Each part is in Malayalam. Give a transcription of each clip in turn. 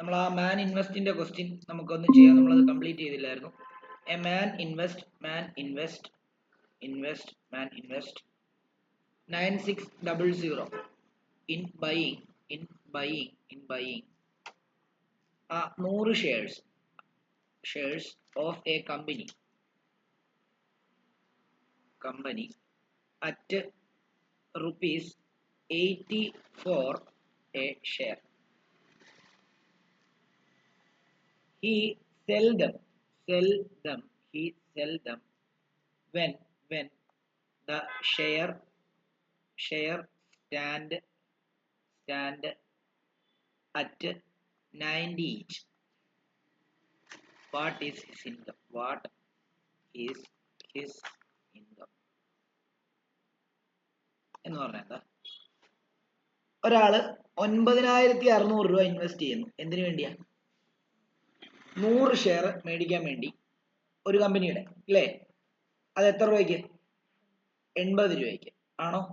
നമ്മൾ ആ മാൻ ഇൻവെസ്റ്റിന്റെ ക്വസ്റ്റ്യൻ നമുക്കൊന്ന് ചെയ്യാം. നമ്മളത് കംപ്ലീറ്റ് ചെയ്തില്ലായിരുന്നു. A man invest 9600 in buying 100 shares of a company at rupees 80 for a share. He sell them when the share stand at 90 each. What is his income? എന്ന് പറഞ്ഞാൽ എന്താ? ഒരാള് 9600 രൂപ ഇൻവെസ്റ്റ് ചെയ്യുന്നു. എന്തിനു വേണ്ടിയാ? 100 ഷെയർ മേടിക്കാൻ വേണ്ടി ഒരു കമ്പനിയുടെ, അല്ലേ? അത് എത്ര രൂപയ്ക്ക്? 80 രൂപയ്ക്ക് ആണോ?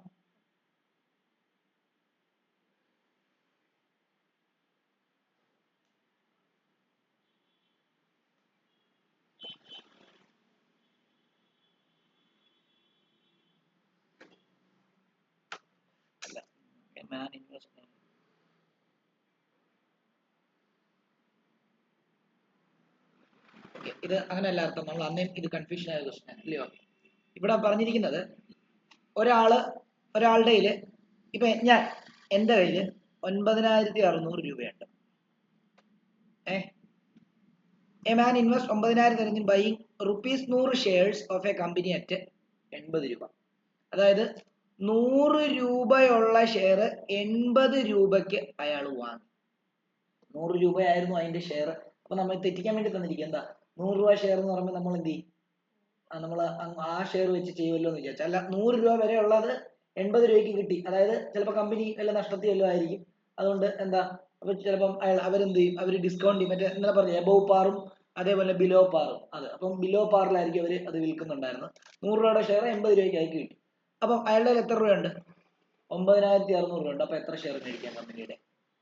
ഇത് അങ്ങനെയല്ല അർത്ഥം. നമ്മൾ അന്നേ ഇത് കൺഫ്യൂഷൻ ആയ ക്വസ്റ്റ്യൻ അല്ലയോ? ഇവിടെ പറഞ്ഞിരിക്കുന്നത് ഒരാളുടെ കയ്യില്, ഇപ്പൊ എന്റെ കയ്യില് 9600 രൂപയുണ്ട്. A man invest 9000 buying rupees 100 shares of a company at 80 രൂപ. അതായത് 100 രൂപയുള്ള ഷെയർ 80 രൂപയ്ക്ക് അയാൾ വാങ്ങി. 100 രൂപയായിരുന്നു അതിന്റെ ഷെയർ. അപ്പൊ നമ്മൾ തെറ്റിക്കാൻ വേണ്ടി തന്നിരിക്കുക എന്താ? 100 രൂപ ഷെയർ എന്ന് പറയുമ്പോൾ നമ്മൾ എന്ത് ചെയ്യും? നമ്മൾ ആ ഷെയർ വെച്ച് ചെയ്യുമല്ലോ എന്ന് വിചാരിച്ചു. അല്ല, 100 രൂപ വരെ ഉള്ളത് 80 രൂപയ്ക്ക് കിട്ടി. അതായത് ചിലപ്പോൾ കമ്പനി വല്ല നഷ്ടത്തിൽ വല്ലതും ആയിരിക്കും. അതുകൊണ്ട് എന്താ, അപ്പൊ ചിലപ്പം അവരെന്ത് ചെയ്യും? അവർ ഡിസ്കൗണ്ട് ചെയ്യും. മറ്റേ എന്താ പറയുക, എബോവ് പാറും അതേപോലെ ബിലോ പാറും. അത് അപ്പം ബിലോ പാറിലായിരിക്കും അവർ അത് വിൽക്കുന്നുണ്ടായിരുന്നത്. 100 രൂപയുടെ ഷെയർ 80 രൂപയ്ക്ക് അയക്ക് കിട്ടി. അപ്പം അയാളുടെ കയ്യിൽ എത്ര രൂപയുണ്ട്? 9600 രൂപ ഉണ്ട്. അപ്പൊ എത്ര ഷെയർ മേടിക്കാം കമ്പനിയുടെ?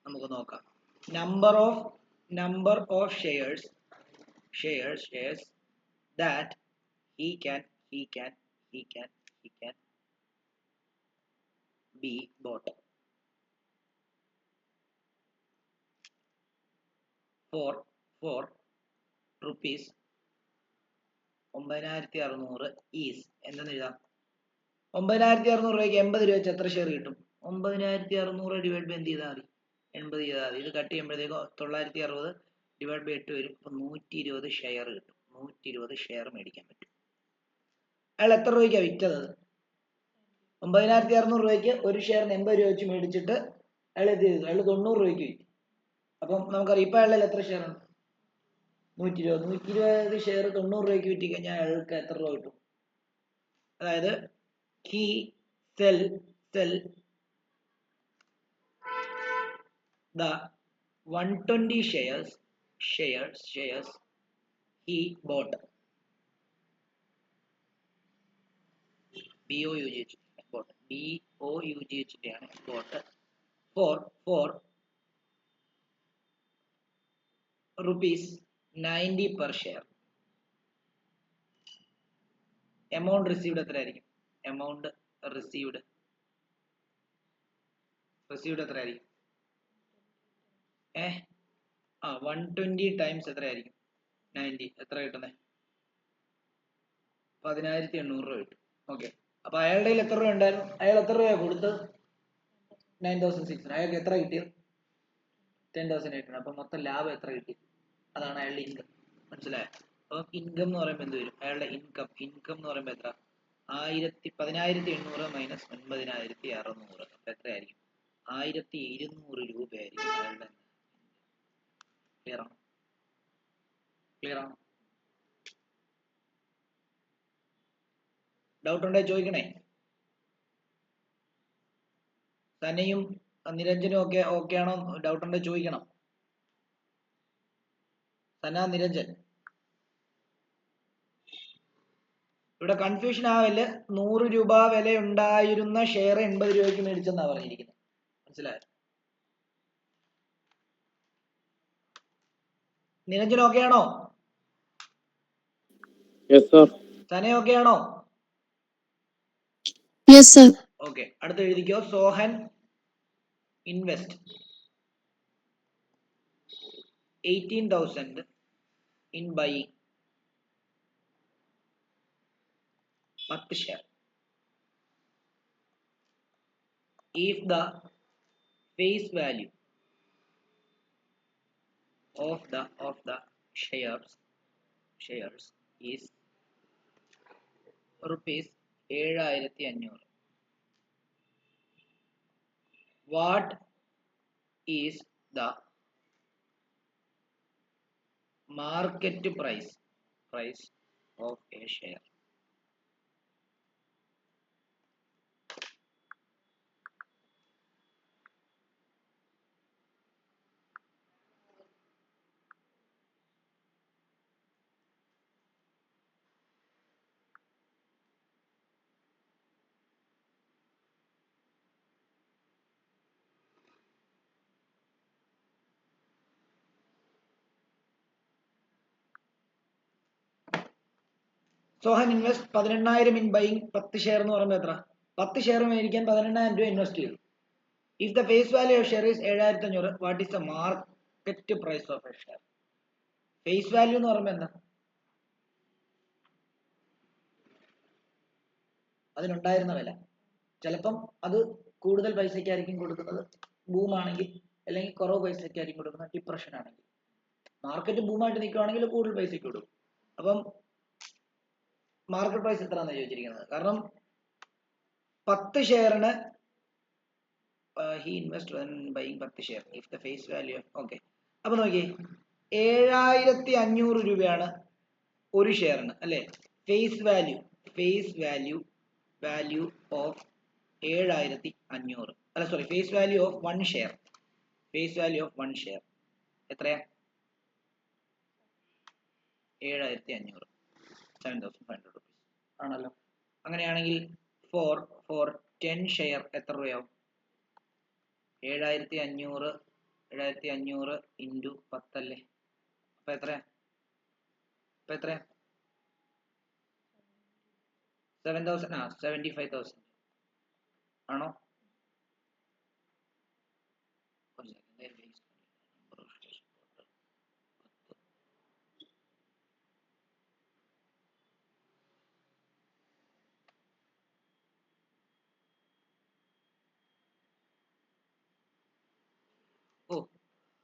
നമുക്ക് നോക്കാം. number of shares that he can be bought for rupees 9600 is എന്തെന്ന് എഴുതാം? 9600 രൂപയ്ക്ക് 80 രൂപ വെച്ച് എത്ര ഷെയർ കിട്ടും? 9600 ഡിവൈഡ് ബൈ എന്ത് ചെയ്താൽ മതി? 80 ചെയ്താൽ മതി. ഇത് കട്ട് ചെയ്യുമ്പോഴത്തേക്ക് 960 ഡിവൈഡ് ബൈ 8 വരും. അപ്പൊ 120 ഷെയർ കിട്ടും. 120 ഷെയർ മേടിക്കാൻ പറ്റും. അയാൾ എത്ര രൂപയ്ക്കാണ് വിറ്റത്? 9600 രൂപയ്ക്ക് ഒരു ഷെയറിന് 80 രൂപ വെച്ച് മേടിച്ചിട്ട് അയാൾ എന്ത് ചെയ്തു? അയാൾ 90 രൂപയ്ക്ക് വിറ്റു. അപ്പം നമുക്കറിയാം ഇപ്പൊ അയാളിൽ എത്ര ഷെയർ ഉണ്ട്? 120 ഷെയർ 90 രൂപയ്ക്ക് വിറ്റി കഴിഞ്ഞാൽ അയാൾക്ക് എത്ര രൂപ കിട്ടും? അതായത് he sell the 120 shares he bought bought for rupees 90 per share. amount received എത്രയായിരിക്കും? amount received എത്രയായിരിക്കും? 120 ടൈംസ് എത്രയായിരിക്കും? 90. എത്ര കിട്ടുന്നത്? 10800 രൂപ കിട്ടും. ഓക്കെ. അപ്പൊ അയാളുടെ കയ്യിൽ എത്ര രൂപ ഉണ്ടായിരുന്നു? അയാൾ എത്ര രൂപ കൊടുത്തത്? 9600. അയാൾക്ക് എത്ര കിട്ടിയത്? 10800. അപ്പൊ മൊത്തം ലാഭം എത്ര കിട്ടി? അതാണ് അയാളുടെ ഇൻകം. മനസ്സിലായോ? അപ്പൊ ഇൻകം എന്ന് പറയുമ്പോൾ എന്ത് വരും? അയാളുടെ ഇൻകം എന്ന് പറയുമ്പോൾ എത്ര? 10800 മൈനസ് 9600. അപ്പൊ എത്രയായിരിക്കും? 1200 രൂപയായിരിക്കും അയാളുടെ. ക്ലിയർ ആണോ? ഡൗട്ട് ഉണ്ടെങ്കിൽ ചോദിക്കണേ. തന്നെയും നിരഞ്ജനും ഒക്കെ ഓക്കെ ആണോ? ഡൗട്ട് ഉണ്ടെങ്കിൽ ചോദിക്കണം. സന, നിരഞ്ജൻ, ഇവിടെ കൺഫ്യൂഷൻ ആവല്. 100 രൂപ വില ഉണ്ടായിരുന്ന ഷെയർ 80 രൂപയ്ക്ക് മേടിച്ചെന്നാ പറഞ്ഞിരിക്കുന്നത്. മനസ്സിലായോ? നിരഞ്ജൻ ഓക്കെ ആണോ? സനയ ഓക്കെ ആണോ? ഓക്കെ, അടുത്ത് എഴുതിക്കോ. Sohan invest 18,000 in buying 10 share. If the face value of the shares is rupees 7,500, what is the market price of a share? Sohan invest 18,000 in buying 10 share എന്ന് പറയുമ്പോൾ എത്ര? 10 ഷെയർ മേടിക്കാൻ 18,000 രൂപ ഇൻവെസ്റ്റ് ചെയ്തു. If the face value of share is 7,500, what is the market price of a share? Face value എന്ന് പറയുമ്പോൾ എന്താ? അതിനുണ്ടായിരുന്ന വില. ചിലപ്പം അത് കൂടുതൽ പൈസക്കായിരിക്കും കൊടുക്കുന്നത് ബൂം ആണെങ്കിൽ, അല്ലെങ്കിൽ കുറവ് പൈസക്കായിരിക്കും കൊടുക്കുന്നത് ഡിപ്രഷൻ ആണെങ്കിൽ. മാർക്കറ്റ് ബൂമായിട്ട് നിൽക്കുകയാണെങ്കിൽ കൂടുതൽ പൈസക്ക് കൊടുക്കും. അപ്പം മാർക്കറ്റ് പ്രൈസ് എത്രയാണെന്ന് ചോദിച്ചിരിക്കുന്നത്. കാരണം 10 ഷെയറിന് he invest buying 10 share if the face value. Okay, അപ്പൊ നോക്കിയേ, 7,500 രൂപയാണ് ഒരു ഷെയറിന് അല്ലെ? ഫേസ് വാല്യൂ ഓഫ് 7,500, അല്ല sorry, face value of 1 share. Face value of 1 share എത്രയാ? 7,500, 7,500 rupees ആണല്ലോ. അങ്ങനെയാണെങ്കിൽ ഫോർ 10 ഷെയർ എത്ര രൂപയാവും? 7,500 ഇൻറ്റു 10 അല്ലേ? അപ്പൊ എത്രയാ? 75,000 ആണോ? ഓ,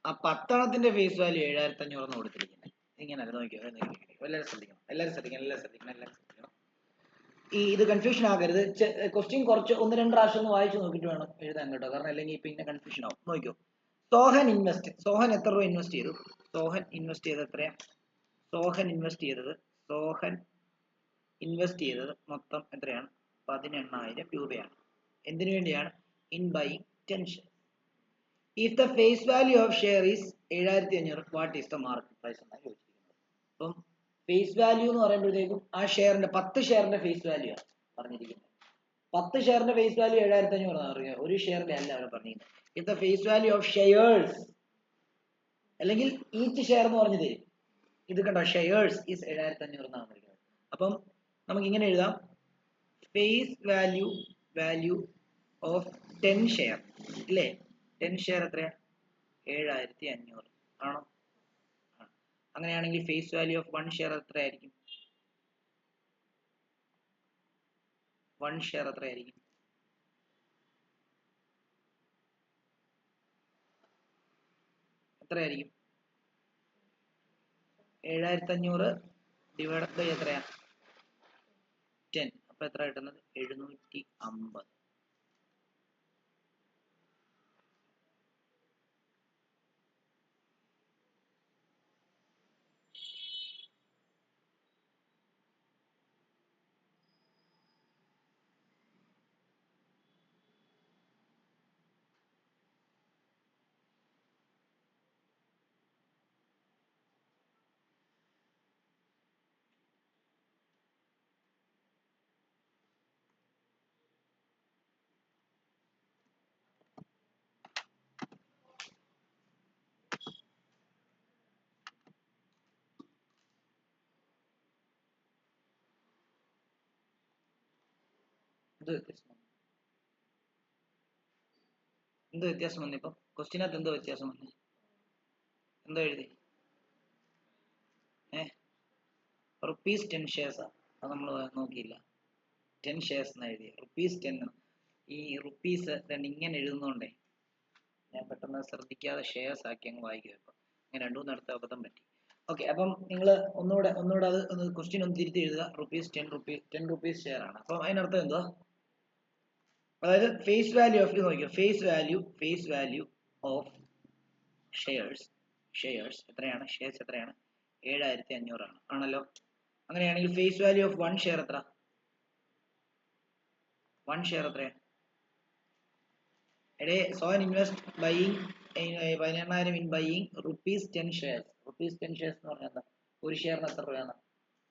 ആ 10 ഫേസ് വാല്യൂ 7,500 കൊടുത്തിരിക്കുന്നത് ഇങ്ങനല്ല. നോക്കിയോ, എല്ലാവരും ശ്രദ്ധിക്കണം. ഇത് കൺഫ്യൂഷൻ ആകരുത്. ക്വസ്റ്റ്യൻ കുറച്ച് 1-2 പ്രാവശ്യം ഒന്ന് വായിച്ചു നോക്കിയിട്ട് വേണം എഴുതാൻ കേട്ടോ. കാരണം അല്ലെങ്കിൽ പിന്നെ കൺഫ്യൂഷൻ ആവും. നോക്കിയോ, സോഹൻ എത്ര രൂപ ഇൻവെസ്റ്റ് ചെയ്തു? സോഹൻ ഇൻവെസ്റ്റ് ചെയ്തത് എത്രയാ? സോഹൻ ഇൻവെസ്റ്റ് ചെയ്തത് മൊത്തം എത്രയാണ്? 18,000 രൂപയാണ്. എന്തിനു വേണ്ടിയാണ്? In buying 10 share. If the face value of share is 7,500, what is the market price എന്നാണ് ചോദിച്ചിരിക്കുന്നത്. അപ്പം ഫേസ് വാല്യൂ എന്ന് പറയുമ്പോഴത്തേക്കും ആ ഷെയറിന്റെ 10 ഷെയറിന്റെ ഫേസ് വാല്യൂ ആണ് പറഞ്ഞിരിക്കുന്നത്. 10 ഷെയറിന്റെ ഫേസ് വാല്യൂ 7,500 എന്നാണ് പറയുന്നത്, ഒരു ഷെയറിന്റെ അല്ല അവിടെ പറഞ്ഞിരിക്കുന്നത്. If the face value of shares, അല്ലെങ്കിൽ ഈച്ച് ഷെയർ എന്ന് പറഞ്ഞു തരും. ഇത് കണ്ടോ, ഷെയർസ് ഈസ് 7,500 എന്നാണ് പറഞ്ഞിരിക്കുന്നത്. അപ്പം നമുക്ക് ഇങ്ങനെ എഴുതാം, ഫേസ് വാല്യൂ ഓഫ് 10 ഷെയർ ഇല്ലേ? 10 ഷെയർ എത്രയാ? 7,500 ആണോ? അങ്ങനെയാണെങ്കിൽ ഫേസ് വാല്യൂ ഓഫ് 1 ഷെയർ എത്രയായിരിക്കും? 1 ഷെയർ എത്രയായിരിക്കും? എത്രയായിരിക്കും? 7,500 ഡിവൈഡ് ബൈ എത്രയാ? 10. അപ്പൊ എത്ര കിട്ടുന്നത്? 750. എന്ത് വ്യത്യാസം വന്നു ഇപ്പം ക്വസ്റ്റ്യനകത്ത് എന്തോ വ്യത്യാസം വന്നു എന്തോ എഴുതി റുപ്പീസ് 10 ഷെയർസാ അത് നമ്മൾ നോക്കിയില്ല 10 ഷെയർസ് എന്ന് എഴുതി റുപ്പീസ് 10 ഈ റുപ്പീസ് രണ്ട് ഇങ്ങനെ എഴുതുന്നോണ്ടേ ഞാൻ പെട്ടെന്ന് ശ്രദ്ധിക്കാതെ ഷെയർസ് ആക്കി അങ്ങ് വായിക്കുക ഇപ്പം അങ്ങനെ രണ്ടു മൂന്ന് അടുത്ത അബദ്ധം പറ്റി ഓക്കെ അപ്പം നിങ്ങൾ ഒന്നുകൂടെ അത് ക്വസ്റ്റ്യൻ ഒന്ന് തിരുത്തി എഴുതുക റുപ്പീസ് 10 റുപ്പീസ് ഷെയർ ആണ് അപ്പം അതിനർത്ഥം എന്തുവാ അതായത് ഫേസ് വാല്യൂ ഓഫ് നോക്കിയോ ഫേസ് വാല്യൂ ഓഫ് ഷെയർസ് എത്രയാണ് ഷെയർസ് എത്രയാണ് 7500 ആണ് ആണല്ലോ അങ്ങനെയാണെങ്കിൽ ഫേസ് വാല്യൂ ഓഫ് 1 ഷെയർ എത്ര 1 ഷെയർ എത്രയാണ് so an invest buying 18000 in buying rupees 10 shares rupees 10 shares എന്ന് പറഞ്ഞാൽ എന്താ ഒരു ഷെയറിന് എത്ര രൂപയാണ്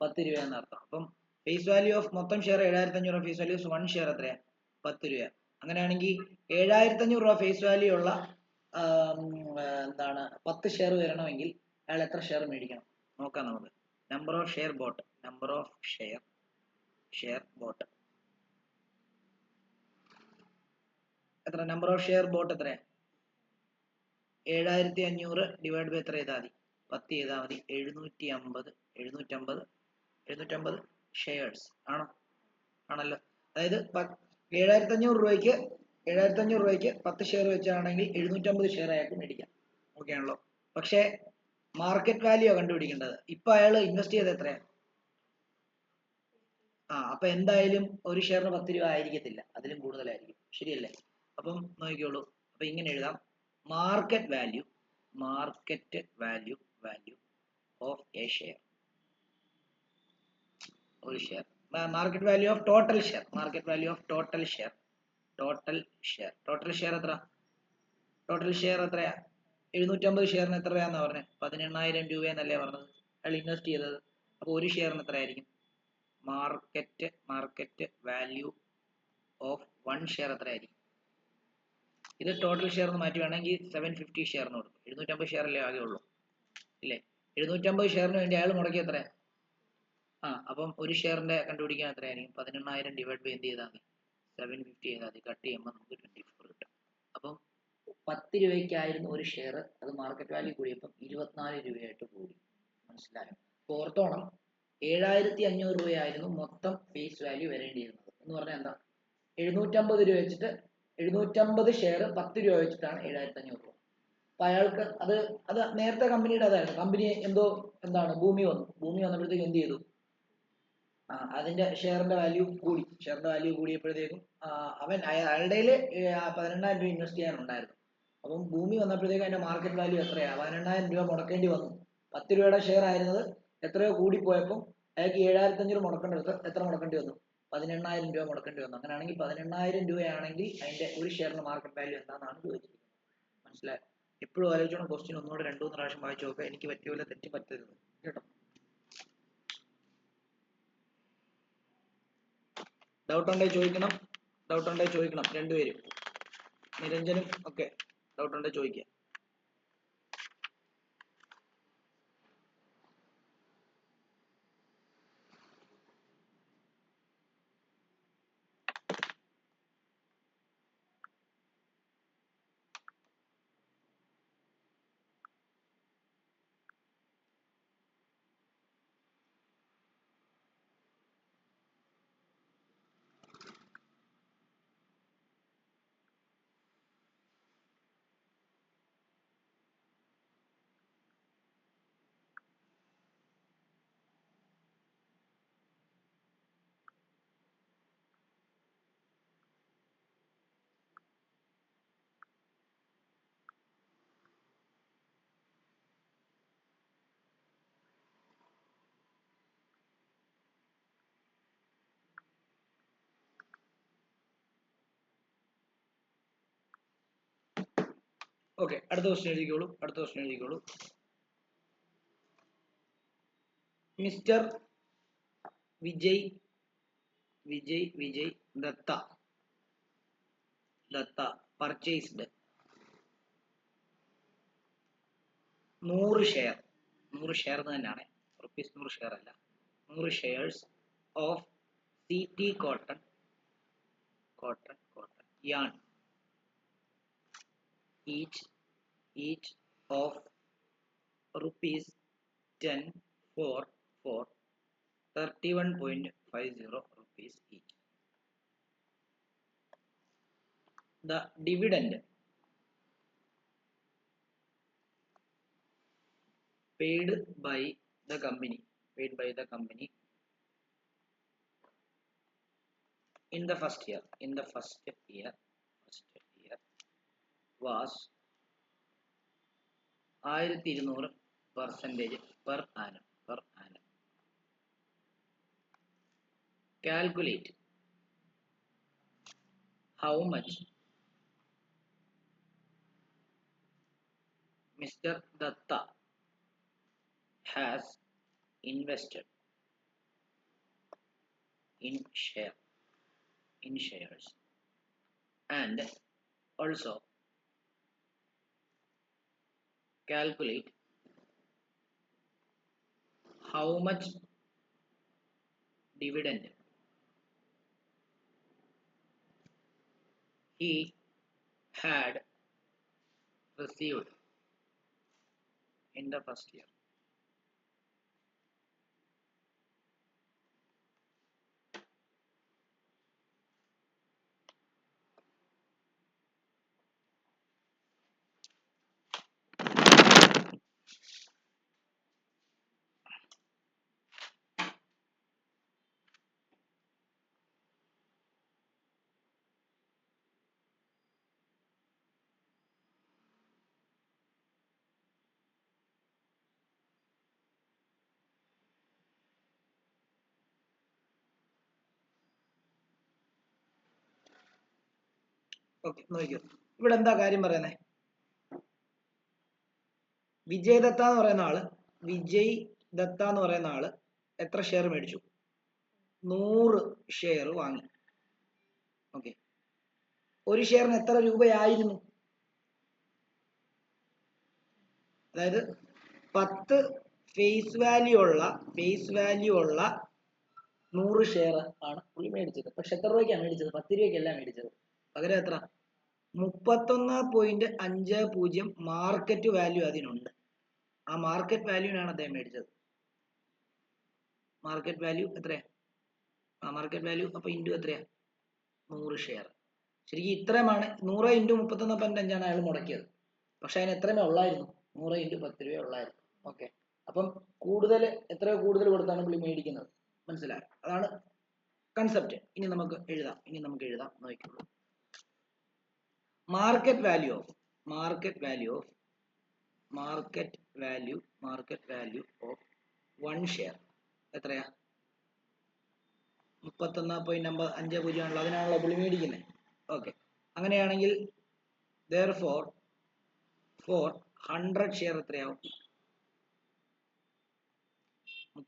10 രൂപയെന്ന് അർത്ഥം അപ്പം ഫേസ് വാല്യൂ ഓഫ് മൊത്തം share 7500 face value of 1 share എത്രയാണ് 10 രൂപ അങ്ങനെയാണെങ്കിൽ 7500 രൂപ ഫേസ് വാല്യൂ ഉള്ള എന്താണ് 10 ഷെയർ വരണമെങ്കിൽ അയാൾ എത്ര ഷെയർ മേടിക്കണം നോക്കാം നമുക്ക് നമ്പർ ഓഫ് ഷെയർ ബോട്ട് എത്ര നമ്പർ ഓഫ് ഷെയർ ബോട്ട് എത്ര 7500 ഡിവൈഡ് ബൈ എത്ര ചെയ്താൽ മതി 10 ചെയ്താൽ മതി 750 ഷെയർസ് ആണല്ലോ അതായത് 7500 രൂപയ്ക്ക് 10 ഷെയർ വെച്ചാണെങ്കിൽ 750 ഷെയർ അയാൾക്ക് മേടിക്കാം ഓക്കെ ആണല്ലോ പക്ഷേ മാർക്കറ്റ് വാല്യൂ കണ്ടുപിടിക്കേണ്ടത് ഇപ്പൊ അയാൾ ഇൻവെസ്റ്റ് ചെയ്ത് എത്രയാണ് അപ്പൊ എന്തായാലും ഒരു ഷെയറിന് 10 രൂപ ആയിരിക്കത്തില്ല അതിലും കൂടുതലായിരിക്കും ശരിയല്ലേ അപ്പം നോക്കിക്കോളൂ അപ്പൊ ഇങ്ങനെ എഴുതാം market value of a share ഒരു share market value of total share എത്രയാ 750 ഷെയറിന് എത്ര രൂപയാന്നാ പറഞ്ഞത് 18000 രൂപയെന്നല്ലേ പറഞ്ഞത് അയാൾ ഇൻവെസ്റ്റ് ചെയ്തത് അപ്പൊ ഒരു ഷെയറിന് എത്രയായിരിക്കും മാർക്കറ്റ് വാല്യൂ ഓഫ് 1 ഷെയർ എത്രയായിരിക്കും ഇത് ടോട്ടൽ ഷെയർ എന്ന് മാറ്റി വേണമെങ്കിൽ 750 ഷെയറിന് കൊടുക്കും 750 ഷെയർ അല്ലേ ആകെ ഉള്ളൂ ഇല്ലേ 750 ഷെയറിന് വേണ്ടി അയാൾ മുടക്കി എത്ര അപ്പം ഒരു ഷെയറിന്റെ കണ്ടുപിടിക്കാൻ എത്രയായിരിക്കും 18000 ഡിവൈഡ് ബൈ എന്ത് ചെയ്താൽ മതി 750 ചെയ്താൽ മതി കട്ട് ചെയ്യുമ്പോൾ നമുക്ക് 24 കിട്ടും അപ്പം 10 രൂപയ്ക്കായിരുന്നു ഒരു ഷെയർ അത് മാർക്കറ്റ് വാല്യൂ കൂടിയപ്പം 24 രൂപയായിട്ട് കൂടി മനസ്സിലായോ അപ്പോൾ ഓർത്തോണം 7500 രൂപയായിരുന്നു മൊത്തം ഫേസ് വാല്യൂ വരേണ്ടിയിരുന്നത് എന്ന് പറഞ്ഞാൽ എന്താ 750 രൂപ വെച്ചിട്ട് 750 ഷെയർ 10 രൂപ വെച്ചിട്ടാണ് 7500 രൂപ അപ്പൊ അയാൾക്ക് അത് നേരത്തെ കമ്പനിയുടെ അതായിരുന്നു കമ്പനി എന്താണ് ഭൂമി വന്നപ്പോഴത്തേക്ക് എന്ത് ചെയ്തു അതിന്റെ ഷെയറിന്റെ വാല്യൂ കൂടിയപ്പോഴത്തേക്കും അയാളുടെ 18000 രൂപ ഇൻവെസ്റ്റ് ചെയ്യാനുണ്ടായിരുന്നു അപ്പം ഭൂമി വന്നപ്പോഴത്തേക്കും അതിന്റെ മാർക്കറ്റ് വാല്യൂ എത്രയാ 18000 രൂപ മുടക്കേണ്ടി വന്നു 10 രൂപയുടെ ഷെയർ ആയിരുന്നത് എത്രയോ കൂടിപ്പോയപ്പോൾ അയാൾക്ക് 7500 മുടക്കേണ്ടത് എത്ര മുടക്കേണ്ടി വന്നു 18000 രൂപ മുടക്കേണ്ടി വന്നു അങ്ങനെയാണെങ്കിൽ 18000 രൂപയാണെങ്കിൽ അതിന്റെ ഒരു ഷെയറിന്റെ മാർക്കറ്റ് വാല്യൂ എന്താണെന്നാണ് ചോദിച്ചിരിക്കുന്നത് മനസ്സിലായോ എപ്പോഴും ആലോചിച്ചോണം ക്വസ്റ്റ്യൻ ഒന്നുകൂടെ 2-3 പ്രാവശ്യം വായിച്ചു നോക്കുക എനിക്ക് പറ്റിയ പോലെ തെറ്റി പറ്റരുത് കേട്ടോ ഡൗട്ട് ഉണ്ടെങ്കിൽ ചോദിക്കണം രണ്ടുപേരും നിരഞ്ജനും ഒക്കെ ഡൗട്ട് ഉണ്ടെങ്കിൽ ചോദിക്കുക ഓക്കെ അടുത്ത ക്വസ്റ്റ്യൻ എഴുതിക്കോളൂ mister Vijay Datta purchased 100 share തന്നെയാണ് റുപ്പീസ് 100 ഷെയർ അല്ല 100 shares of CT Cotton cotton, yarn. Each of rupees 10 for 31.50 rupees each. The dividend paid by the company in the first year was 1200% per annum. Calculate how much Mr. Datta has invested in shares, and also calculate how much dividend he had received in the first year. Okay, നോക്കിയോ ഇവിടെ എന്താ കാര്യം പറയുന്നത്? വിജയ് ദത്ത എന്ന് പറയുന്ന ആള് എത്ര ഷെയർ മേടിച്ചു? 100 ഷെയർ വാങ്ങി. ഓക്കെ, ഒരു ഷെയറിന് എത്ര രൂപയായിരുന്നു? അതായത് 10 ഫേസ് വാല്യൂ ഉള്ള 100 ഷെയർ ആണ് പുള്ളി മേടിച്ചത്. പക്ഷെ എത്ര രൂപയ്ക്കാണ് മേടിച്ചത്? 10 രൂപയ്ക്കല്ല മേടിച്ചത്. പകരം എത്ര? 31.50 മാർക്കറ്റ് വാല്യൂ അതിനുണ്ട്. ആ മാർക്കറ്റ് വാല്യൂനാണ് അദ്ദേഹം മേടിച്ചത്. മാർക്കറ്റ് വാല്യൂ എത്രയാ? മാർക്കറ്റ് വാല്യൂ അപ്പൊ ഇൻറ്റു എത്രയാ? 100 ഷെയർ. ശരിക്കും ഇത്രയുമാണ് 100 ഇൻറ്റു 31.5 അയാൾ മുടക്കിയത്. പക്ഷെ അതിന് എത്രമേ ഉള്ളായിരുന്നു? 100 ഇൻറ്റു 10 രൂപ ഉള്ളായിരുന്നു. ഓക്കെ, അപ്പം എത്രയോ കൂടുതൽ കൊടുത്താണ് പുള്ളി മേടിക്കുന്നത്. മനസ്സിലായോ? അതാണ് കൺസെപ്റ്റ്. ഇനി നമുക്ക് എഴുതാം നോക്കിക്കോളൂ. മാർക്കറ്റ് വാല്യൂ ഓഫ് 1 ഷെയർ എത്രയാ? 31.50 ആണല്ലോ, അതിനാണല്ലോ പുള്ളി മേടിക്കുന്നത്. ഓക്കെ, അങ്ങനെയാണെങ്കിൽ therefore for 100 ഷെയർ എത്രയാവും?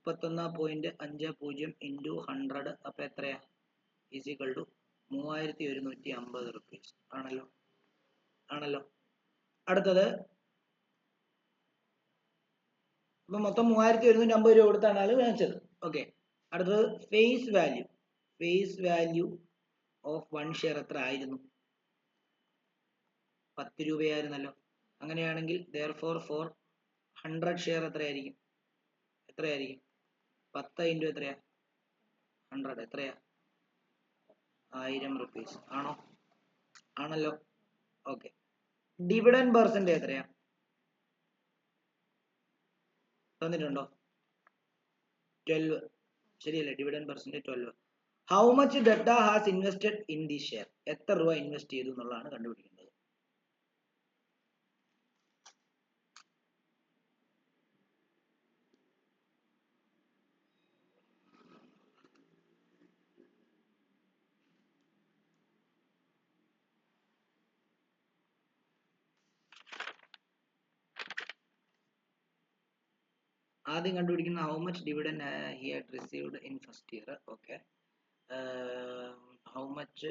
31.50 ഇൻറ്റു 100 അപ്പൊ എത്രയാ? ഈസ് ഈക്വൽ ടു 3150 റുപ്പീസ് ആണല്ലോ. അടുത്തത് അപ്പൊ മൊത്തം 3150 രൂപ കൊടുത്താണ് ആള് വാങ്ങിച്ചത്. ഓക്കെ, അടുത്തത് ഫേസ് വാല്യൂ ഓഫ് 1 ഷെയർ എത്ര ആയിരുന്നു? 10 രൂപയായിരുന്നല്ലോ. അങ്ങനെയാണെങ്കിൽ therefore for 100 ഷെയർ എത്രയായിരിക്കും? 10 ഇൻറ്റു എത്രയാ? 100 എത്രയാ? 1000 റുപ്പീസ് ആണല്ലോ. ഓക്കെ, ഡിവിഡൻഡ് പെർസെന്റ് എത്രയാ? തന്നിട്ടുണ്ടോ? 12. ശരിയല്ലേ? Dividend percent 12. How much ഡെറ്റ has invested in the share? എത്ര രൂപ ഇൻവെസ്റ്റ് ചെയ്തു എന്നുള്ളതാണ് കണ്ടുപിടിക്കേണ്ടത്. ആദ്യം കണ്ടുപിടിക്കുന്ന how much dividend he had received in first year. Okay, how much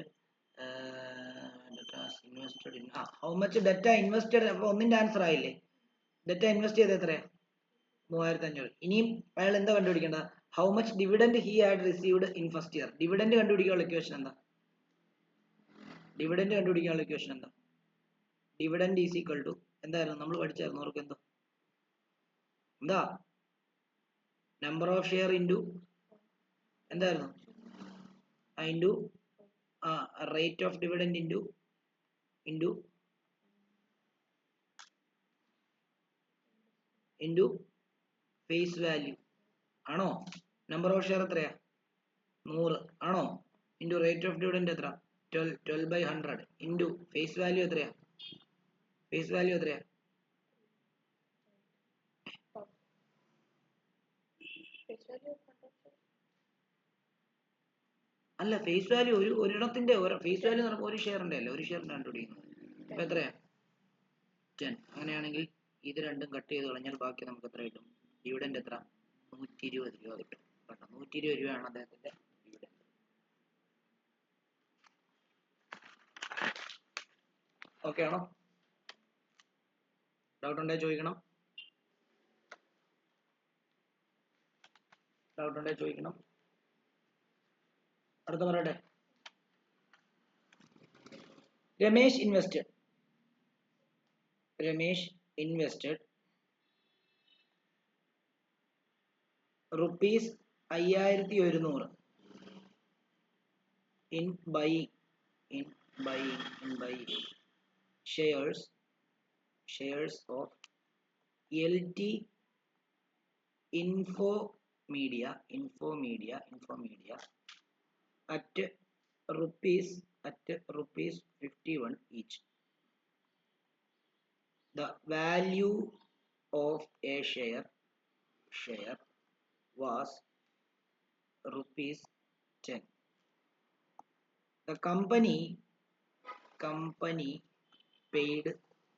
invested in how much ഡെറ്റ invested. അപ്പൊ ഒന്നിന്റെ ആൻസർ ആയില്ലേ? ഡെറ്റ ഇൻവെസ്റ്റ് ചെയ്ത് എത്രയാ? 3500. ഇനിയും അയാൾ എന്താ കണ്ടുപിടിക്കേണ്ടത്? How much dividend he had received in first year. Dividend കണ്ടുപിടിക്കാനുള്ള ഇക്വേഷൻ എന്താ? ഡിവിഡൻഡ് കണ്ടുപിടിക്കാനുള്ള ഇക്വേഷൻ എന്താ? ഡിവിഡൻഡ് ഈസ് ഈക്വൽ ടു എന്തായിരുന്നു നമ്മൾ പഠിച്ചായിരുന്നു ഓർക്ക് എന്താ നമ്പർ ഓഫ് ഷെയർ ഇൻറ്റു എന്തായിരുന്നു into rate of dividend into face value ആണോ? നമ്പർ ഓഫ് ഷെയർ എത്രയാ? 100 ആണോ? ഇൻറ്റു റേറ്റ് ഓഫ് ഡിവിഡൻഡ് എത്ര? 12/100 ഇൻറ്റു ഫേസ് വാല്യൂ എത്രയാ? അല്ല, ഫേസ് വാല്യൂ ഒരിടത്തിന്റെ ഫേസ് വാല്യൂ എന്ന് പറയുമ്പോൾ ഒരു ഷെയറിന്റെ അല്ല, ഒരു ഷെയറിന്റെ കണ്ടുപിടിക്കുന്നത്. അപ്പൊ എത്രയാ? 10. അങ്ങനെയാണെങ്കിൽ ഇത് രണ്ടും കട്ട് ചെയ്ത് കളഞ്ഞാൽ ബാക്കി നമുക്ക് എത്ര കിട്ടും? ഡിവിഡൻഡ് എത്ര? 120 രൂപ കിട്ടും. കേട്ടോ, 120 രൂപയാണ് അദ്ദേഹത്തിന്റെ ഡിവിഡൻഡ്. ഓക്കെ ആണോ? ഡൗട്ട് ഉണ്ടെങ്കിൽ ചോദിക്കണം. അടുത്ത പറയട്ടെ. Ramesh invested rupees 5100 in buying shares of LT Info Media at rupees 51 each. The value of a share was rupees 10. The company paid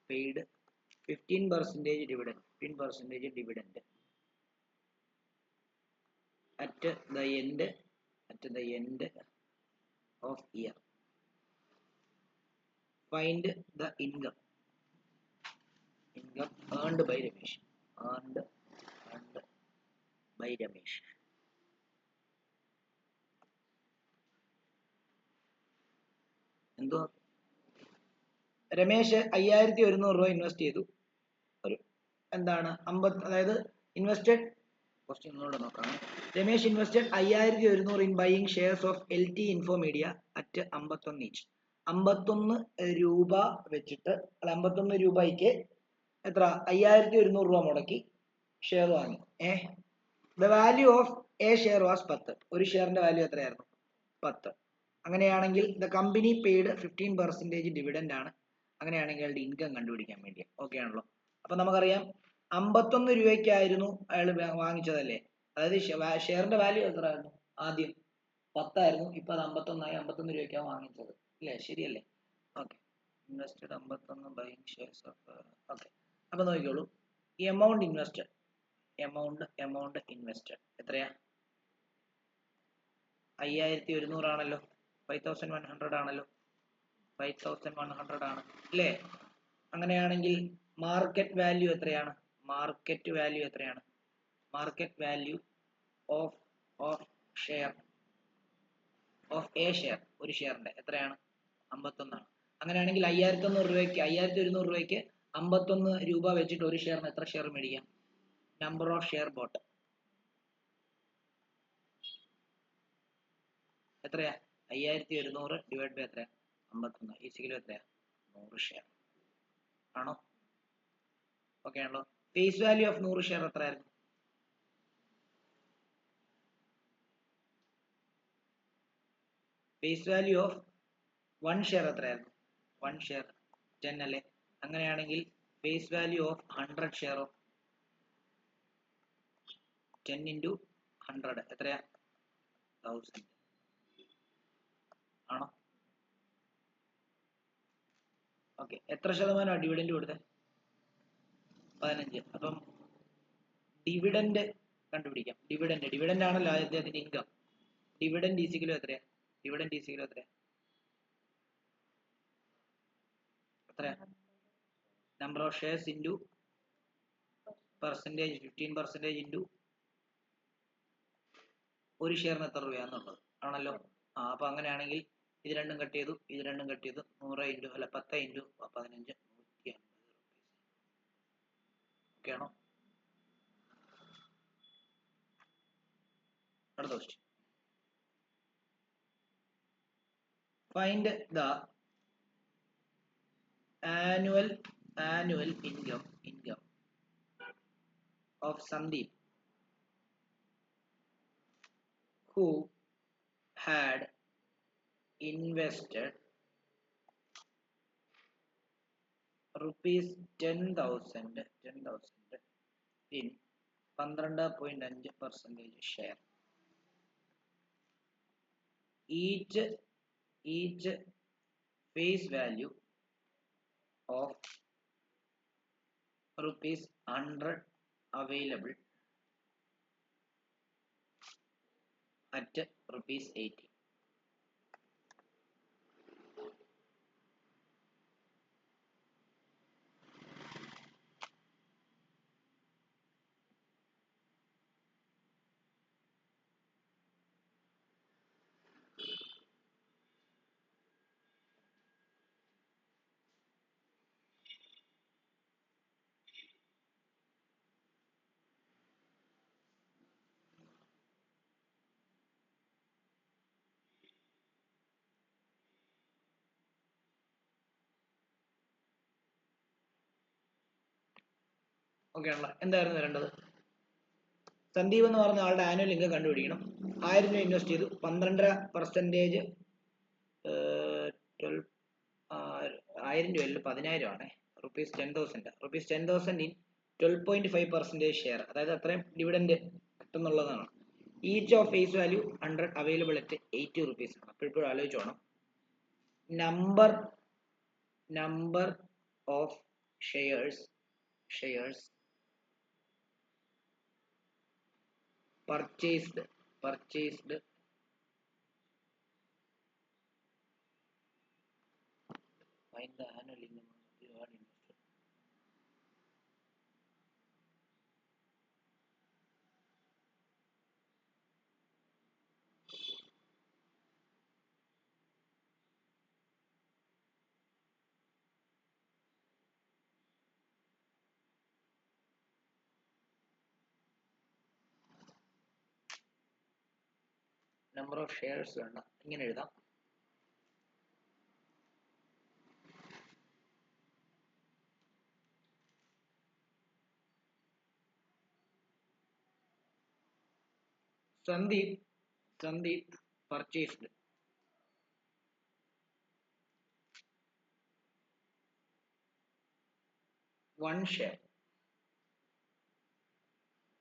15% dividend at the end of year. Find the income earned by Ramesh. എന്തോ രമേശ് 5100 രൂപ ഇൻവെസ്റ്റ് ചെയ്തു. ഒരു എന്താണ് അതായത് ഇൻവെസ്റ്റഡ് ക്വസ്റ്റ്യൻ ഒന്നുകൂടെ നോക്കാം. Ramesh invested 5100 in buying shares of LT Info Media at 51 each. 51 രൂപ വെച്ചിട്ട് 51 രൂപയ്ക്ക് എത്ര? 5100 രൂപ മുടക്കി ഷെയർ വാങ്ങി. The value of a share was 10. ഒരു ഷെയറിന്റെ വാല്യൂ എത്രയായിരുന്നു? 10. അങ്ങനെയാണെങ്കിൽ ദ കമ്പനി പെയ്ഡ് 15% ഡിവിഡൻഡ് ആണ്. അങ്ങനെയാണെങ്കിൽ അയാളുടെ ഇൻകം കണ്ടുപിടിക്കാൻ വേണ്ടി. ഓക്കെ ആണല്ലോ? അപ്പൊ നമുക്കറിയാം 51 രൂപയ്ക്കായിരുന്നു അയാൾ വാങ്ങിച്ചതല്ലേ? അതായത് ഷെയറിന്റെ വാല്യൂ എത്രയായിരുന്നു? ആദ്യം 10 ആയിരുന്നു, ഇപ്പൊ അത് 51 ആയി. 51 രൂപയ്ക്കാണ് വാങ്ങിച്ചത് അല്ലേ? ശരിയല്ലേ? Okay. Invested 51 buying shares of. Okay, അപ്പൊ നോക്കിക്കോളൂ. ഈ എമൗണ്ട് ഇൻവെസ്റ്റഡ് എത്രയാ? 5100 ആണല്ലോ, 5100 ആണല്ലോ, 5100 ആണ് അല്ലേ? അങ്ങനെയാണെങ്കിൽ മാർക്കറ്റ് വാല്യൂ എത്രയാണ്? Market value of share of a share, ഒരു ഷെയറിന്റെ എത്രയാണ്? 51 ആണ്. അങ്ങനെയാണെങ്കിൽ 5100 രൂപയ്ക്ക് 51 രൂപ വെച്ചിട്ട് ഒരു ഷെയറിന് എത്ര ഷെയർ മേടിക്കാം? നമ്പർ ഓഫ് ഷെയർ ബോട്ട് എത്രയാ? 5100 ഡിവൈഡ് ബൈ എത്രയാ? 51 ഈസിക്കലും എത്രയാ? 100 ഷെയർ ആണോ? ഓക്കെ ആണല്ലോ? ഫേസ് വാല്യൂ ഓഫ് 100 ഷെയർ എത്രയായിരുന്നു? ഫേസ് വാല്യൂ ഓഫ് 1 ഷെയർ എത്രയായിരുന്നു? 1 ഷെയർ 10 അല്ലേ? അങ്ങനെയാണെങ്കിൽ face value of 100 share 10 into 100 എത്രയാ? 1000 ആണോ? ഓക്കെ, എത്ര ശതമാനമാണ് ഡിവിഡൻഡ് കൊടുത്തത്? 15. അപ്പം ഡിവിഡൻഡ് കണ്ടുപിടിക്കാം. ഡിവിഡൻഡ് ആണല്ലോ അദ്ദേഹത്തിന്റെ ഇൻകം. ഡിവിഡൻഡ് ഈസിക്കലും എത്രയാ? എത്രയാ? Number of shares into percentage, 15% into ഒരു ഷെയറിന് എത്ര രൂപയാന്നുള്ളത് ആണല്ലോ. അപ്പൊ അങ്ങനെയാണെങ്കിൽ ഇത് രണ്ടും കട്ട് ചെയ്തു, ഇത് രണ്ടും കട്ട് ചെയ്തു. 100 ഇൻറ്റു അല്ല 10 ഇൻറ്റു 15 150 റുപ്പീസ്. ഓക്കെ ആണോ? അടുത്ത question. Find the annual income of Sandeep, who had invested rupees 10,000 in 12.5% share. Each face value of rupees 100 available at rupees 80. Okay ആണല്ലോ. എന്തായിരുന്നു വരേണ്ടത്? സന്ദീപ് എന്ന് പറഞ്ഞ ആളുടെ ആനുവൽ ഇൻകം കണ്ടുപിടിക്കണം. 1000 രൂപ ഇൻവെസ്റ്റ് ചെയ്തു, 12% 1000 രൂപയിൽ 10,000 ആണ്. റുപ്പീസ് 10,000 ഇൻ 12.5% ഷെയർ, അതായത് അത്രയും ഡിവിഡൻഡ് കിട്ടുന്നുള്ളതാണ്. Each of face value 100 available at 80 rupees ആണ്. അപ്പോഴും ആലോചിച്ചോണം, number of shares purchased find the annual income of the investor. Number of shares വേണ്ട, ഇങ്ങനെ എഴുതാം. Sandeep purchased 1 share